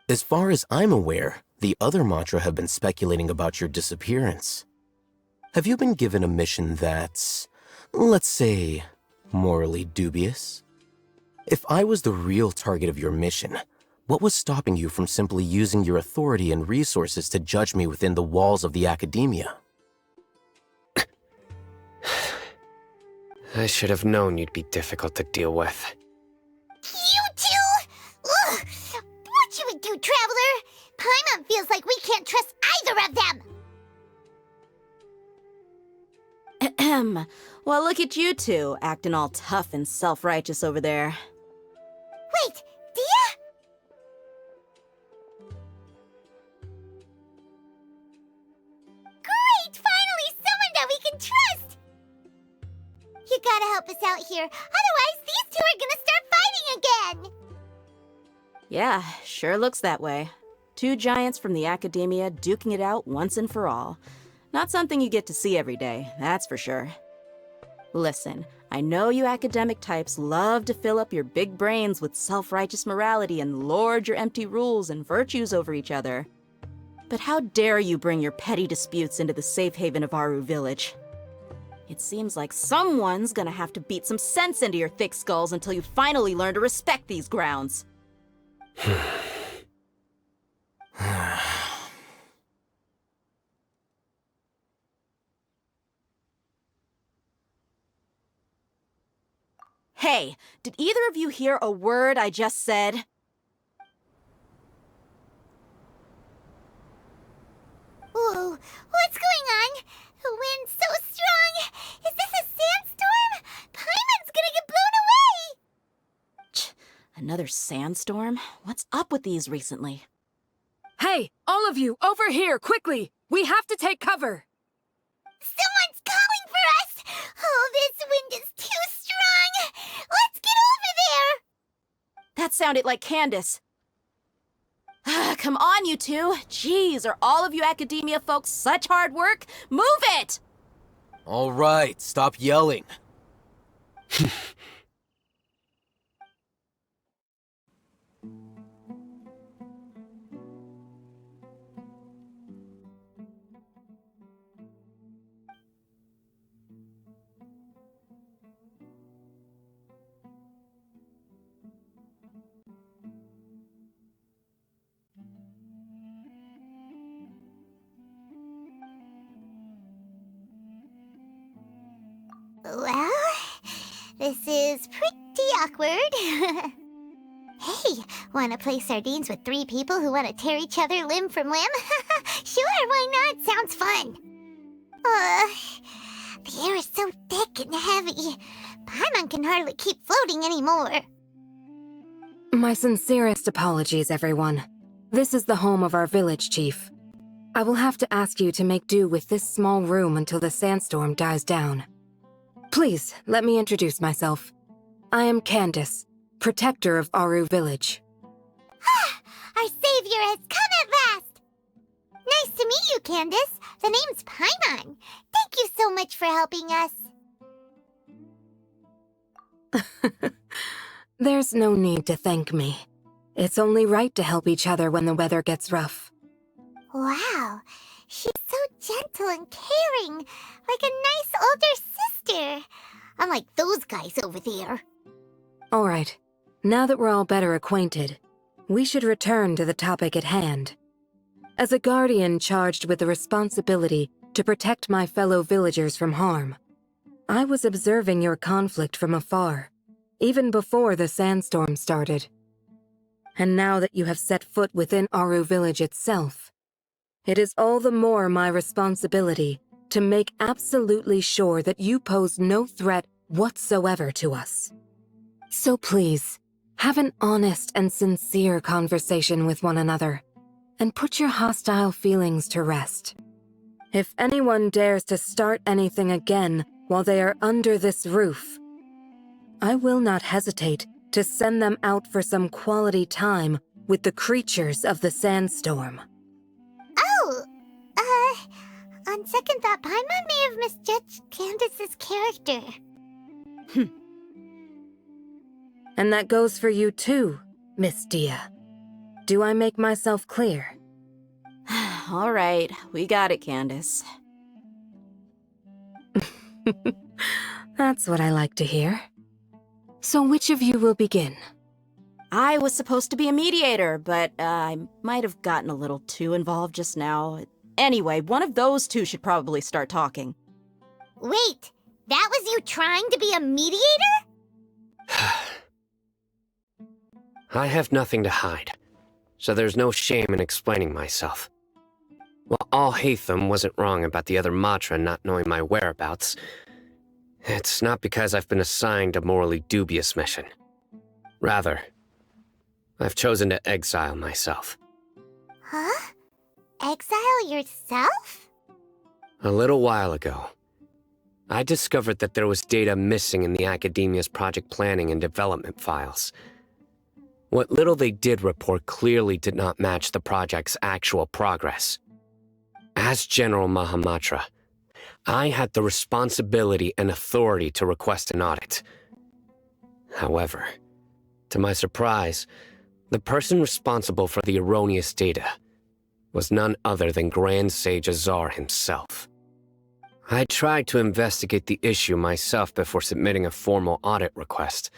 As far as I'm aware, the other Matra have been speculating about your disappearance. Have you been given a mission that's, let's say, morally dubious? If I was the real target of your mission, what was stopping you from simply using your authority and resources to judge me within the walls of the Academia? I should have known you'd be difficult to deal with. You two? Ugh! What you would do, Traveler? Paimon feels like we can't trust either of them! Ahem. Well, look at you two, acting all tough and self-righteous over there. Wait, Dia? Great! Finally, someone that we can trust! You gotta help us out here, otherwise these two are gonna start fighting again! Yeah, sure looks that way. Two giants from the Academia duking it out once and for all. Not something you get to see every day, that's for sure. Listen, I know you academic types love to fill up your big brains with self-righteous morality and lord your empty rules and virtues over each other. But how dare you bring your petty disputes into the safe haven of Aru Village? It seems like someone's gonna have to beat some sense into your thick skulls until you finally learn to respect these grounds. Hey, did either of you hear a word I just said? Whoa, what's going on? The wind's so strong! Is this a sandstorm? Paimon's gonna get blown away! Another sandstorm? What's up with these recently? Hey, all of you, over here, quickly! We have to take cover! Someone's calling for us! Oh, this wind is too strong! Let's get over there! That sounded like Candace. Come on, you two. Jeez, are all of you Academia folks such hard work? Move it! All right, stop yelling. Well, this is pretty awkward. Hey, wanna play sardines with 3 people who wanna tear each other limb from limb? Sure, why not? Sounds fun. The air is so thick and heavy. Paimon can hardly keep floating anymore. My sincerest apologies, everyone. This is the home of our village chief. I will have to ask you to make do with this small room until the sandstorm dies down. Please, let me introduce myself. I am Candace, protector of Aru Village. Our savior has come at last! Nice to meet you, Candace. The name's Paimon. Thank you so much for helping us. There's no need to thank me. It's only right to help each other when the weather gets rough. Wow, she's so gentle and caring, like a nice older sister. Unlike those guys over there. All right, now that we're all better acquainted, we should return to the topic at hand. As a guardian charged with the responsibility to protect my fellow villagers from harm, I was observing your conflict from afar, even before the sandstorm started. And now that you have set foot within Aru Village itself, it is all the more my responsibility to make absolutely sure that you pose no threat whatsoever to us. So please, have an honest and sincere conversation with one another, and put your hostile feelings to rest. If anyone dares to start anything again while they are under this roof, I will not hesitate to send them out for some quality time with the creatures of the sandstorm. Oh, on second thought, Paimon may have misjudged Candace's character. And that goes for you too, Miss Dia. Do I make myself clear? All right, we got it, Candace. That's what I like to hear. So which of you will begin? I was supposed to be a mediator, but I might have gotten a little too involved just now. Anyway, one of those two should probably start talking. Wait, that was you trying to be a mediator? I have nothing to hide, so there's no shame in explaining myself. While Alhaitham wasn't wrong about the other Matra not knowing my whereabouts, it's not because I've been assigned a morally dubious mission. Rather, I've chosen to exile myself. Huh? Exile yourself? A little while ago, I discovered that there was data missing in the Academia's project planning and development files. What little they did report clearly did not match the project's actual progress. As General Mahamatra, I had the responsibility and authority to request an audit. However, to my surprise, the person responsible for the erroneous data was none other than Grand Sage Azar himself. I tried to investigate the issue myself before submitting a formal audit request,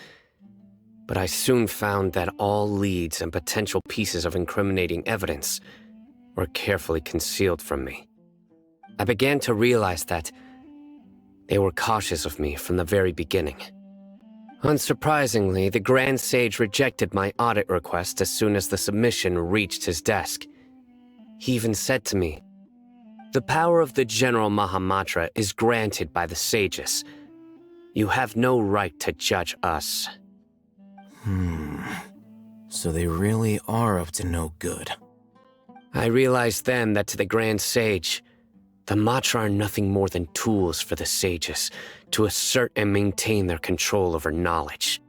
but I soon found that all leads and potential pieces of incriminating evidence were carefully concealed from me. I began to realize that they were cautious of me from the very beginning. Unsurprisingly, the Grand Sage rejected my audit request as soon as the submission reached his desk. He even said to me, "The power of the General Mahamatra is granted by the sages. You have no right to judge us." So they really are up to no good. I realized then that to the Grand Sage, the Matra are nothing more than tools for the sages to assert and maintain their control over knowledge.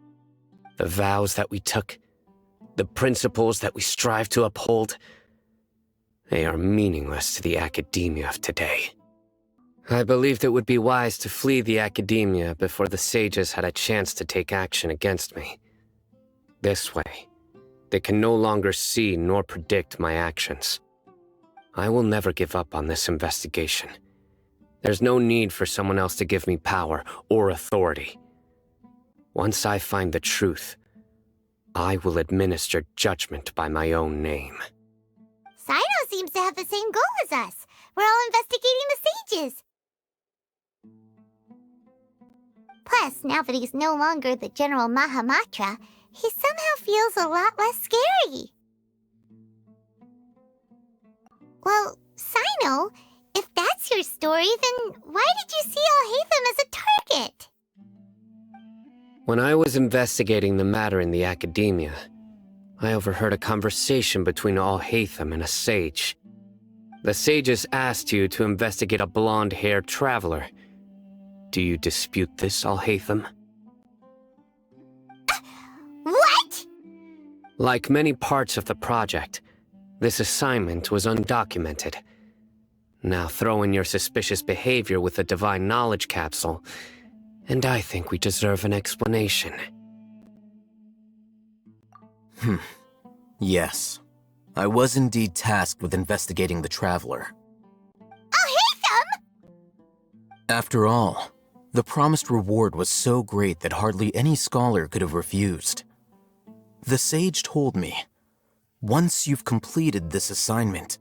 The vows that we took, the principles that we strive to uphold, they are meaningless to the academia of today. I believed it would be wise to flee the academia before the sages had a chance to take action against me. This way, they can no longer see nor predict my actions. I will never give up on this investigation. There's no need for someone else to give me power or authority. Once I find the truth, I will administer judgment by my own name. Sino seems to have the same goal as us. We're all investigating the sages. Plus, now that he's no longer the General Mahamatra, he somehow feels a lot less scary. Well, Sino, if that's your story, then why did you see Alhaitham as a target? When I was investigating the matter in the academia, I overheard a conversation between Alhaitham and a sage. The sages asked you to investigate a blonde-haired traveler. Do you dispute this, Alhaitham? What? Like many parts of the project, this assignment was undocumented. Now throw in your suspicious behavior with the Divine Knowledge Capsule, and I think we deserve an explanation. Yes. I was indeed tasked with investigating the Traveler. Alhaitham! After all, the promised reward was so great that hardly any scholar could have refused. The sage told me, once you've completed this assignment,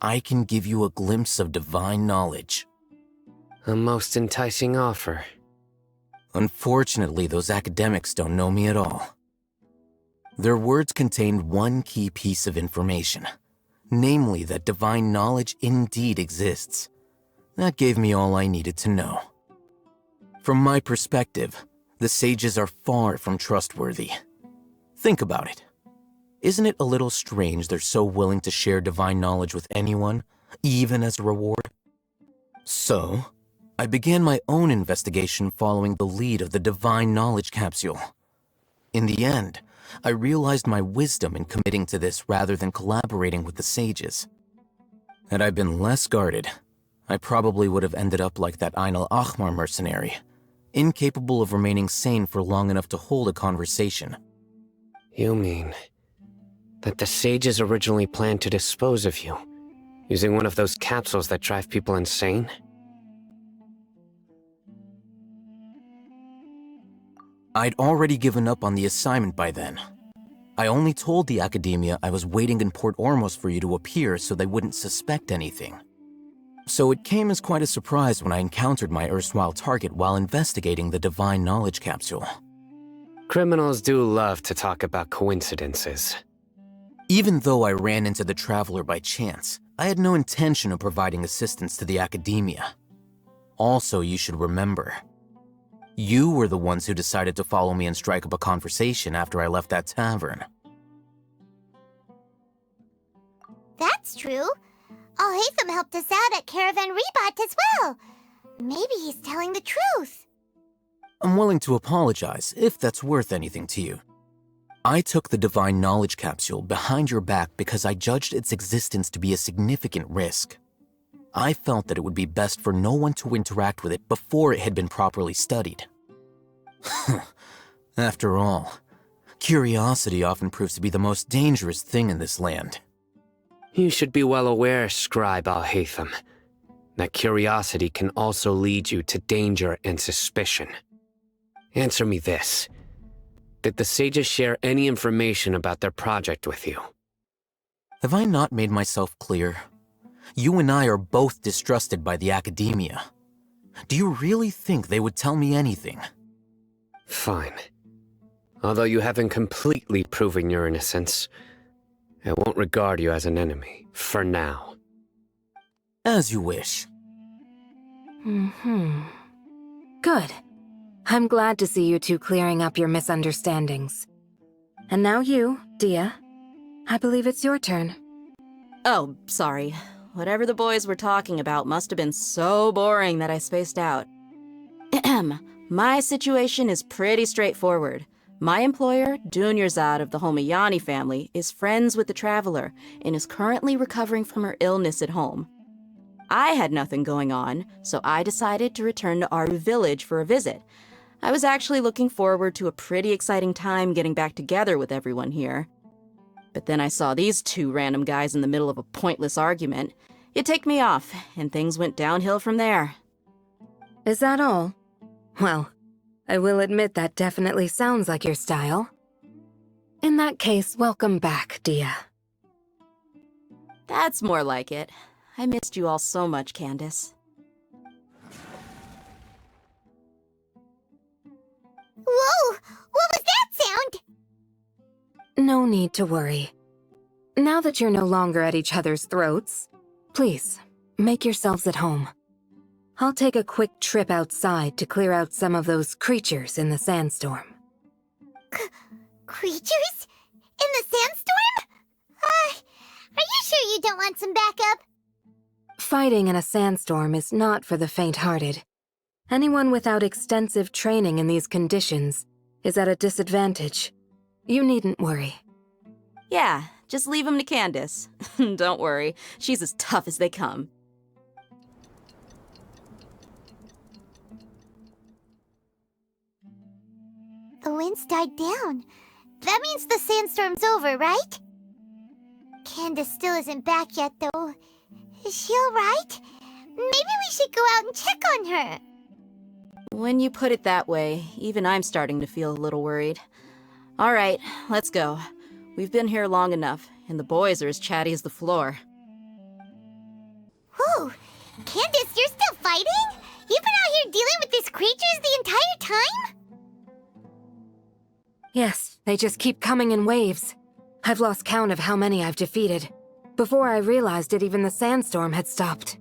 I can give you a glimpse of divine knowledge. A most enticing offer. Unfortunately, those academics don't know me at all. Their words contained one key piece of information, namely that divine knowledge indeed exists. That gave me all I needed to know. From my perspective, the sages are far from trustworthy. Think about it. Isn't it a little strange they're so willing to share divine knowledge with anyone, even as a reward? So, I began my own investigation following the lead of the Divine Knowledge Capsule. In the end, I realized my wisdom in committing to this rather than collaborating with the sages. Had I been less guarded, I probably would have ended up like that Ain al-Ahmar mercenary, incapable of remaining sane for long enough to hold a conversation. You mean that the sages originally planned to dispose of you, using one of those capsules that drive people insane? I'd already given up on the assignment by then. I only told the academia I was waiting in Port Ormos for you to appear so they wouldn't suspect anything. So it came as quite a surprise when I encountered my erstwhile target while investigating the Divine Knowledge Capsule. Criminals do love to talk about coincidences. Even though I ran into the Traveler by chance, I had no intention of providing assistance to the academia. Also, you should remember, you were the ones who decided to follow me and strike up a conversation after I left that tavern. That's true. Alhaitham helped us out at Caravan Rebat as well. Maybe he's telling the truth. I'm willing to apologize if that's worth anything to you. I took the Divine Knowledge Capsule behind your back because I judged its existence to be a significant risk. I felt that it would be best for no one to interact with it before it had been properly studied. After all, curiosity often proves to be the most dangerous thing in this land. You should be well aware, Scribe Alhaitham, that curiosity can also lead you to danger and suspicion. Answer me this. Did the sages share any information about their project with you? Have I not made myself clear? You and I are both distrusted by the academia. Do you really think they would tell me anything? Fine. Although you haven't completely proven your innocence, I won't regard you as an enemy, for now. As you wish. Good. I'm glad to see you two clearing up your misunderstandings. And now you, Dia. I believe it's your turn. Oh, sorry. Whatever the boys were talking about must have been so boring that I spaced out. My situation is pretty straightforward. My employer, Dunyarzad of the Homayani family, is friends with the Traveler and is currently recovering from her illness at home. I had nothing going on, so I decided to return to Aru village for a visit. I was actually looking forward to a pretty exciting time getting back together with everyone here. But then I saw these two random guys in the middle of a pointless argument. It ticked me off, and things went downhill from there. Is that all? Well, I will admit that definitely sounds like your style. In that case, welcome back, Dia. That's more like it. I missed you all so much, Candace. Whoa! What was that sound? No need to worry. Now that you're no longer at each other's throats, please, make yourselves at home. I'll take a quick trip outside to clear out some of those creatures in the sandstorm. Creatures? In the sandstorm? Are you sure you don't want some backup? Fighting in a sandstorm is not for the faint-hearted. Anyone without extensive training in these conditions is at a disadvantage. You needn't worry. Yeah, just leave him to Candace. Don't worry, she's as tough as they come. The wind's died down. That means the sandstorm's over, right? Candace still isn't back yet, though. Is she alright? Maybe we should go out and check on her. When you put it that way, even I'm starting to feel a little worried. All right, let's go. We've been here long enough, and the boys are as chatty as the floor. Whoa! Candace, you're still fighting? You've been out here dealing with these creatures the entire time? Yes, they just keep coming in waves. I've lost count of how many I've defeated. Before I realized it, even the sandstorm had stopped.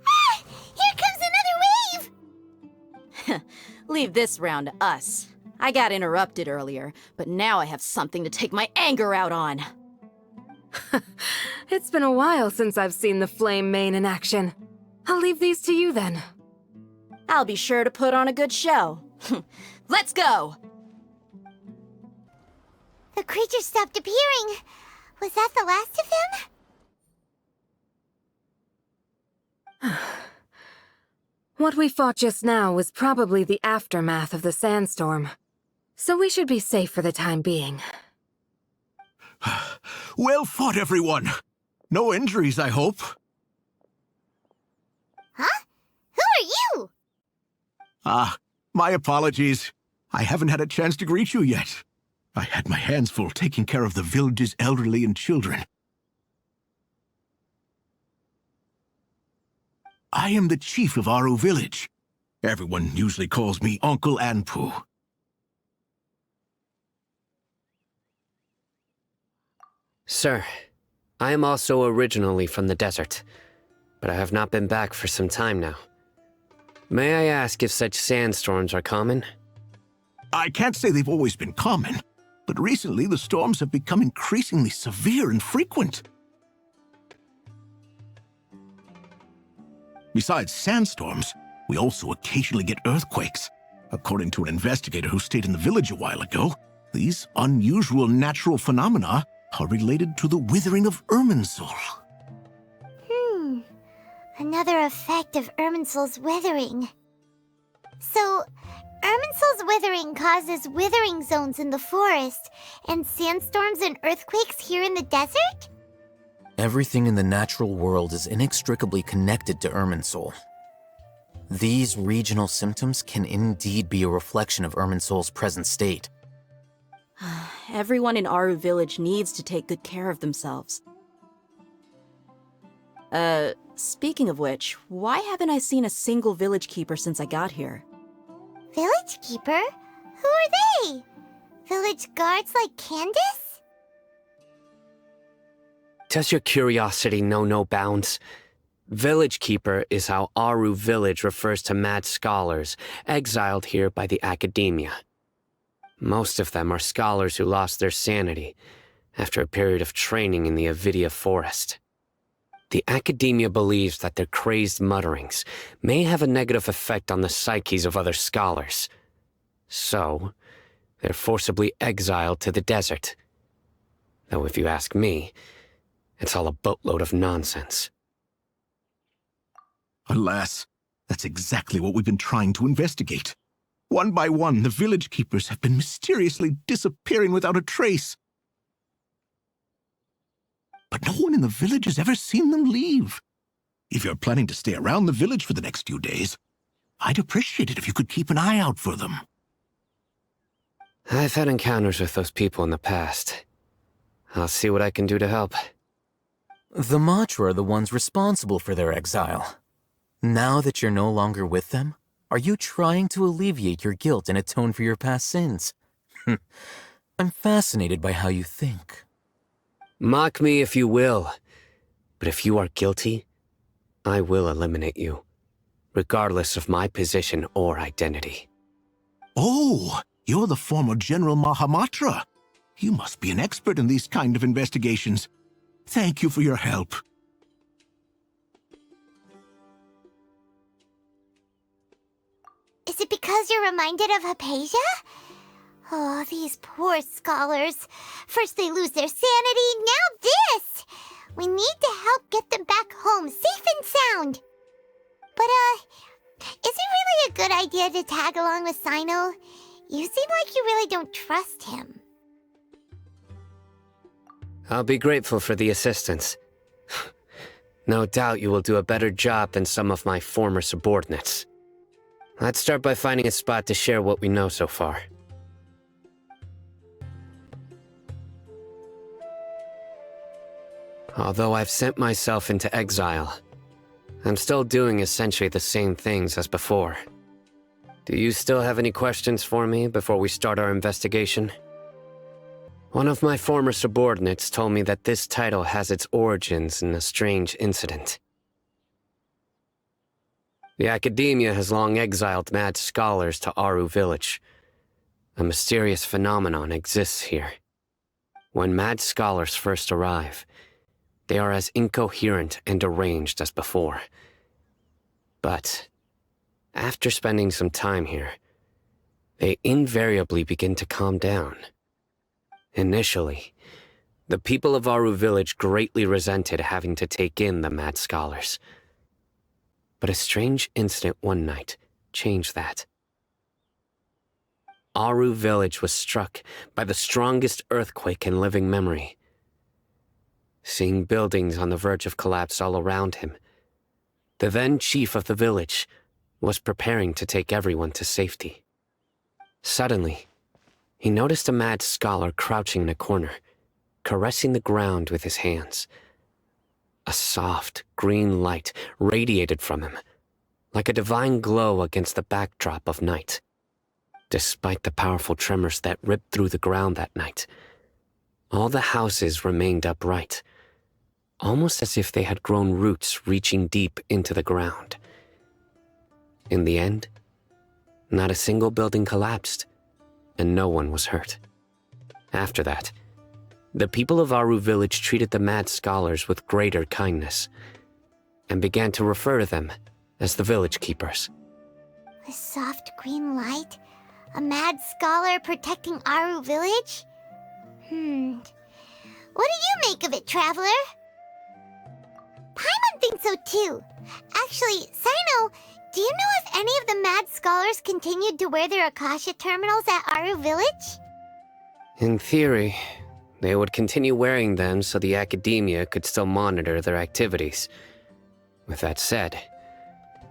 Ah! Here comes another wave! Leave this round to us. I got interrupted earlier, but now I have something to take my anger out on. It's been a while since I've seen the Flame Mane in action. I'll leave these to you then. I'll be sure to put on a good show. Let's go! The creatures stopped appearing. Was that the last of them? What we fought just now was probably the aftermath of the sandstorm. So we should be safe for the time being. Well fought, everyone. No injuries, I hope. Huh? Who are you? My apologies. I haven't had a chance to greet you yet. I had my hands full taking care of the village's elderly and children. I am the chief of Aru village. Everyone usually calls me Uncle Anpu. Sir, I am also originally from the desert, but I have not been back for some time now. May I ask if such sandstorms are common? I can't say they've always been common, but recently the storms have become increasingly severe and frequent. Besides sandstorms, we also occasionally get earthquakes. According to an investigator who stayed in the village a while ago, these unusual natural phenomena are related to the withering of Irminsul. Another effect of Irminsul's withering. So, Irminsul's withering causes withering zones in the forest, and sandstorms and earthquakes here in the desert? Everything in the natural world is inextricably connected to Irminsul. These regional symptoms can indeed be a reflection of Irminsul's present state. Everyone in Aru village needs to take good care of themselves. Speaking of which, why haven't I seen a single village keeper since I got here? Village keeper? Who are they? Village guards like Candace? Does your curiosity know no bounds? Village Keeper is how Aru village refers to mad scholars exiled here by the academia. Most of them are scholars who lost their sanity after a period of training in the Avidia forest. The academia believes that their crazed mutterings may have a negative effect on the psyches of other scholars. So, they're forcibly exiled to the desert. Though if you ask me, it's all a boatload of nonsense. Alas, that's exactly what we've been trying to investigate. One by one, the village keepers have been mysteriously disappearing without a trace. But no one in the village has ever seen them leave. If you're planning to stay around the village for the next few days, I'd appreciate it if you could keep an eye out for them. I've had encounters with those people in the past. I'll see what I can do to help. The Matra are the ones responsible for their exile. Now that you're no longer with them, are you trying to alleviate your guilt and atone for your past sins? I'm fascinated by how you think. Mock me if you will, but if you are guilty, I will eliminate you, regardless of my position or identity. Oh, you're the former General Mahamatra. You must be an expert in these kind of investigations. Thank you for your help. Is it because you're reminded of Hypatia? Oh, these poor scholars. First they lose their sanity, now this! We need to help get them back home, safe and sound. But, is it really a good idea to tag along with Sino? You seem like you really don't trust him. I'll be grateful for the assistance. No doubt you will do a better job than some of my former subordinates. Let's start by finding a spot to share what we know so far. Although I've sent myself into exile, I'm still doing essentially the same things as before. Do you still have any questions for me before we start our investigation? One of my former subordinates told me that this title has its origins in a strange incident. The Academia has long exiled mad scholars to Aru Village. A mysterious phenomenon exists here. When mad scholars first arrive, they are as incoherent and deranged as before. But after spending some time here, they invariably begin to calm down. Initially, the people of Aru Village greatly resented having to take in the mad scholars. But a strange incident one night changed that. Aru Village was struck by the strongest earthquake in living memory. Seeing buildings on the verge of collapse all around him, the then chief of the village was preparing to take everyone to safety. Suddenly, he noticed a mad scholar crouching in a corner, caressing the ground with his hands. A soft, green light radiated from him, like a divine glow against the backdrop of night. Despite the powerful tremors that ripped through the ground that night, all the houses remained upright, almost as if they had grown roots reaching deep into the ground. In the end, not a single building collapsed, and no one was hurt. After that, the people of Aru Village treated the mad scholars with greater kindness, and began to refer to them as the village keepers. A soft green light? A mad scholar protecting Aru Village? What do you make of it, Traveler? Paimon thinks so too. Actually, Sino, do you know if any of the mad scholars continued to wear their Akasha terminals at Aru Village? In theory, they would continue wearing them so the Academia could still monitor their activities. With that said,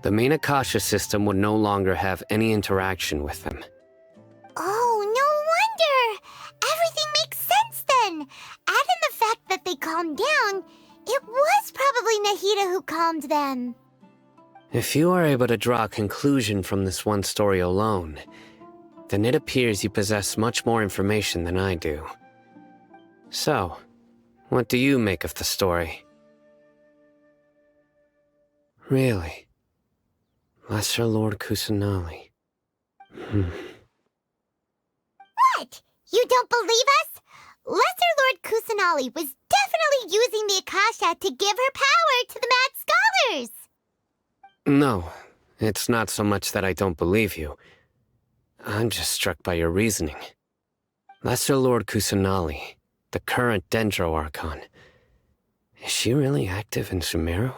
the main Akasha system would no longer have any interaction with them. Oh, no wonder! Everything makes sense then! Add in the fact that they calmed down, it was probably Nahida who calmed them. If you are able to draw a conclusion from this one story alone, then it appears you possess much more information than I do. So, what do you make of the story? Really? Lesser Lord Kusanali. What? You don't believe us? Lesser Lord Kusanali was definitely using the Akasha to give her power to the mad scholars! No, it's not so much that I don't believe you. I'm just struck by your reasoning. Lesser Lord Kusanali, the current Dendro Archon, is she really active in Sumeru?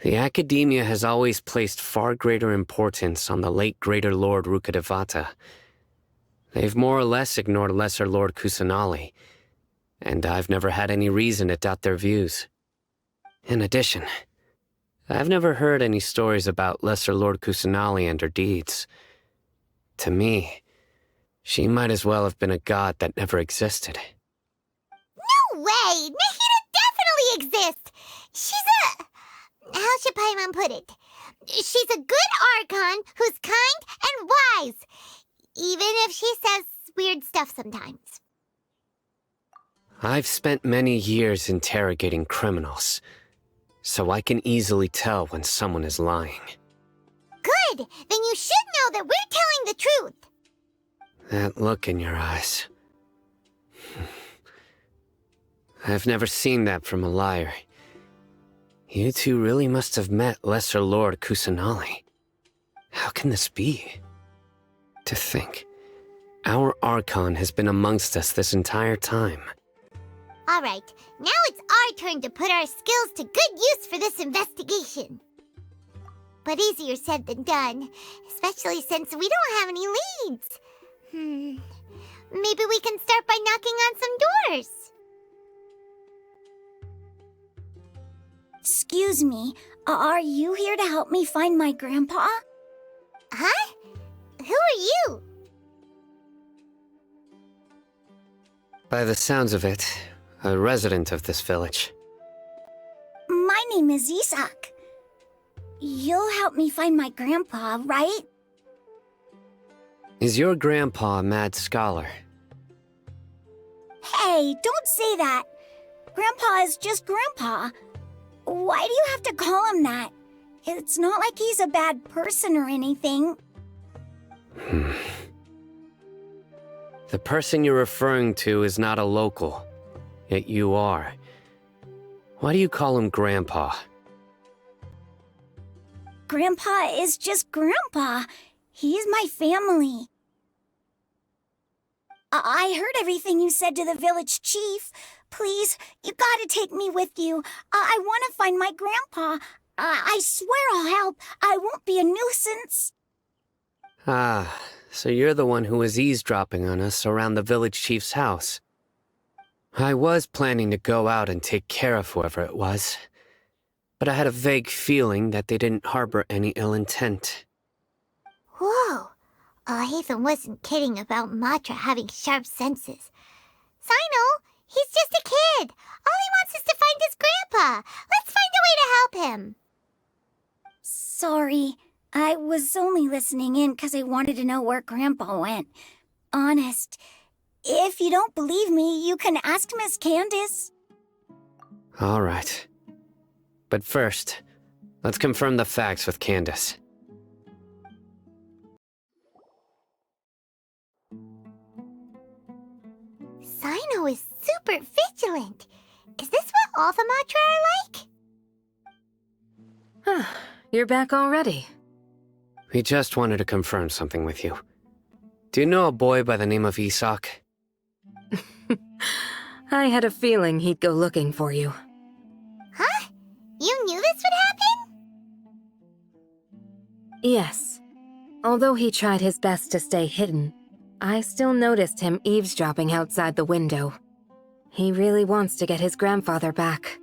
The Academia has always placed far greater importance on the late Greater Lord Rukkhadevata. They've more or less ignored Lesser Lord Kusanali, and I've never had any reason to doubt their views. In addition, I've never heard any stories about Lesser Lord Kusanali and her deeds. To me, she might as well have been a god that never existed. No way! Nahida definitely Paimon put it. She's a good Archon who's kind and wise, even if she says weird stuff sometimes. I've spent many years interrogating criminals, so I can easily tell when someone is lying. Good! Then you should know that we're telling the truth. That look in your eyes. I've never seen that from a liar. You two really must have met Lesser Lord Kusanali. How can this be? To think, our Archon has been amongst us this entire time. All right, now it's our turn to put our skills to good use for this investigation. But easier said than done, especially since we don't have any leads. Maybe we can start by knocking on some doors. Excuse me, are you here to help me find my grandpa? Huh? Who are you? By the sounds of it, a resident of this village. My name is Isak. You'll help me find my grandpa, right? Is your grandpa a mad scholar? Hey, don't say that. Grandpa is just Grandpa. Why do you have to call him that? It's not like he's a bad person or anything. The person you're referring to is not a local, yet you are. Why do you call him Grandpa? Grandpa is just Grandpa. He's my family. I heard everything you said to the village chief. Please, you gotta take me with you. I want to find my grandpa. I swear I'll help. I won't be a nuisance. Ah, so you're the one who was eavesdropping on us around the village chief's house. I was planning to go out and take care of whoever it was, but I had a vague feeling that they didn't harbor any ill intent. Whoa. Hatham wasn't kidding about Matra having sharp senses. Sino, he's just a kid. All he wants is to find his grandpa. Let's find a way to help him. Sorry, I was only listening in because I wanted to know where Grandpa went. Honest. If you don't believe me, you can ask Miss Candace. All right. But first, let's confirm the facts with Candace. Sino is super vigilant. Is this what all the Matra are like? You're back already. We just wanted to confirm something with you. Do you know a boy by the name of Isak? I had a feeling he'd go looking for you. Huh? You knew this would happen? Yes. Although he tried his best to stay hidden, I still noticed him eavesdropping outside the window. He really wants to get his grandfather back.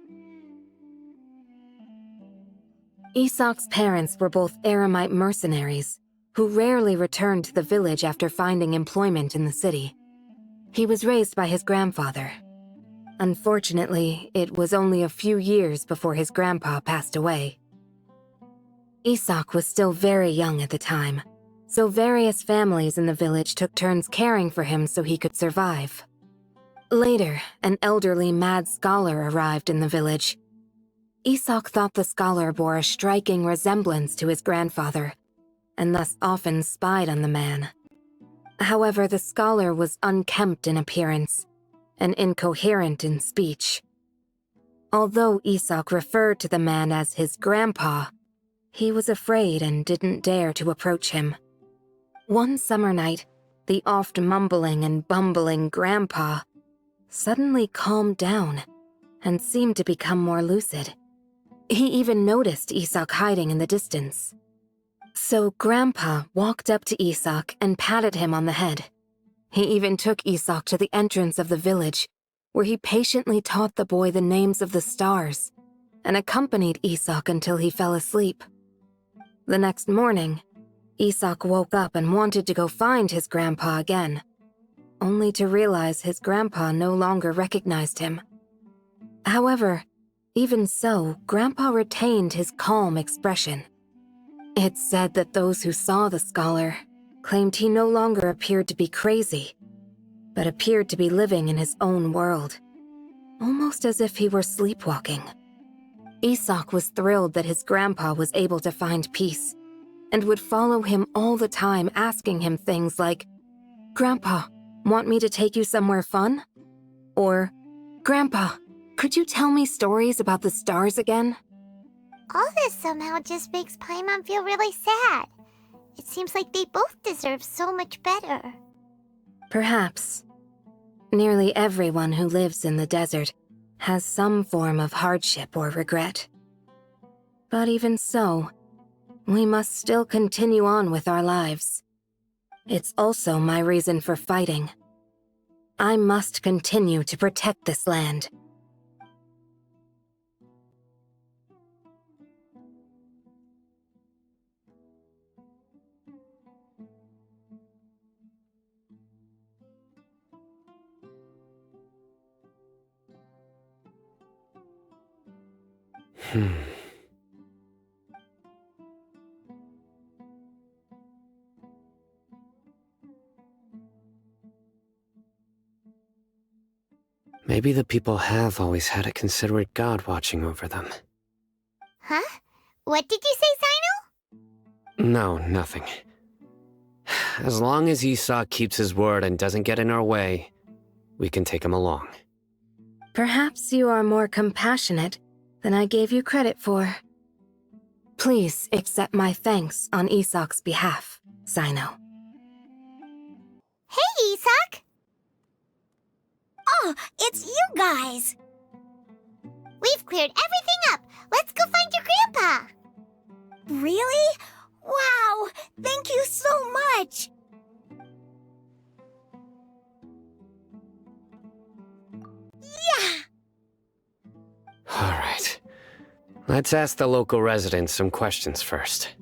Isak's parents were both Aramite mercenaries, who rarely returned to the village after finding employment in the city. He was raised by his grandfather. Unfortunately, it was only a few years before his grandpa passed away. Isak was still very young at the time, so various families in the village took turns caring for him so he could survive. Later, an elderly mad scholar arrived in the village. Isak thought the scholar bore a striking resemblance to his grandfather, and thus often spied on the man. However, the scholar was unkempt in appearance and incoherent in speech. Although Isak referred to the man as his grandpa, he was afraid and didn't dare to approach him. One summer night, the oft mumbling and bumbling grandpa suddenly calmed down and seemed to become more lucid. He even noticed Isak hiding in the distance. So Grandpa walked up to Isak and patted him on the head. He even took Isak to the entrance of the village, where he patiently taught the boy the names of the stars and accompanied Isak until he fell asleep. The next morning, Isak woke up and wanted to go find his grandpa again, only to realize his grandpa no longer recognized him. However, Even so, Grandpa retained his calm expression. It's said that those who saw the scholar claimed he no longer appeared to be crazy, but appeared to be living in his own world, almost as if he were sleepwalking. Isak was thrilled that his grandpa was able to find peace, and would follow him all the time, asking him things like, "Grandpa, want me to take you somewhere fun?" Or, "Grandpa, could you tell me stories about the stars again?" All this somehow just makes Paimon feel really sad. It seems like they both deserve so much better. Perhaps. Nearly everyone who lives in the desert has some form of hardship or regret. But even so, we must still continue on with our lives. It's also my reason for fighting. I must continue to protect this land. Maybe the people have always had a considerate god watching over them. Huh? What did you say, Sino? No, nothing. As long as Isak keeps his word and doesn't get in our way, we can take him along. Perhaps you are more compassionate than I gave you credit for. Please accept my thanks on Isak's behalf, Sino. Hey, Isak! Oh, it's you guys! We've cleared everything up. Let's go find your grandpa. Really? Wow! Thank you so much! Yeah! All right. Let's ask the local residents some questions first.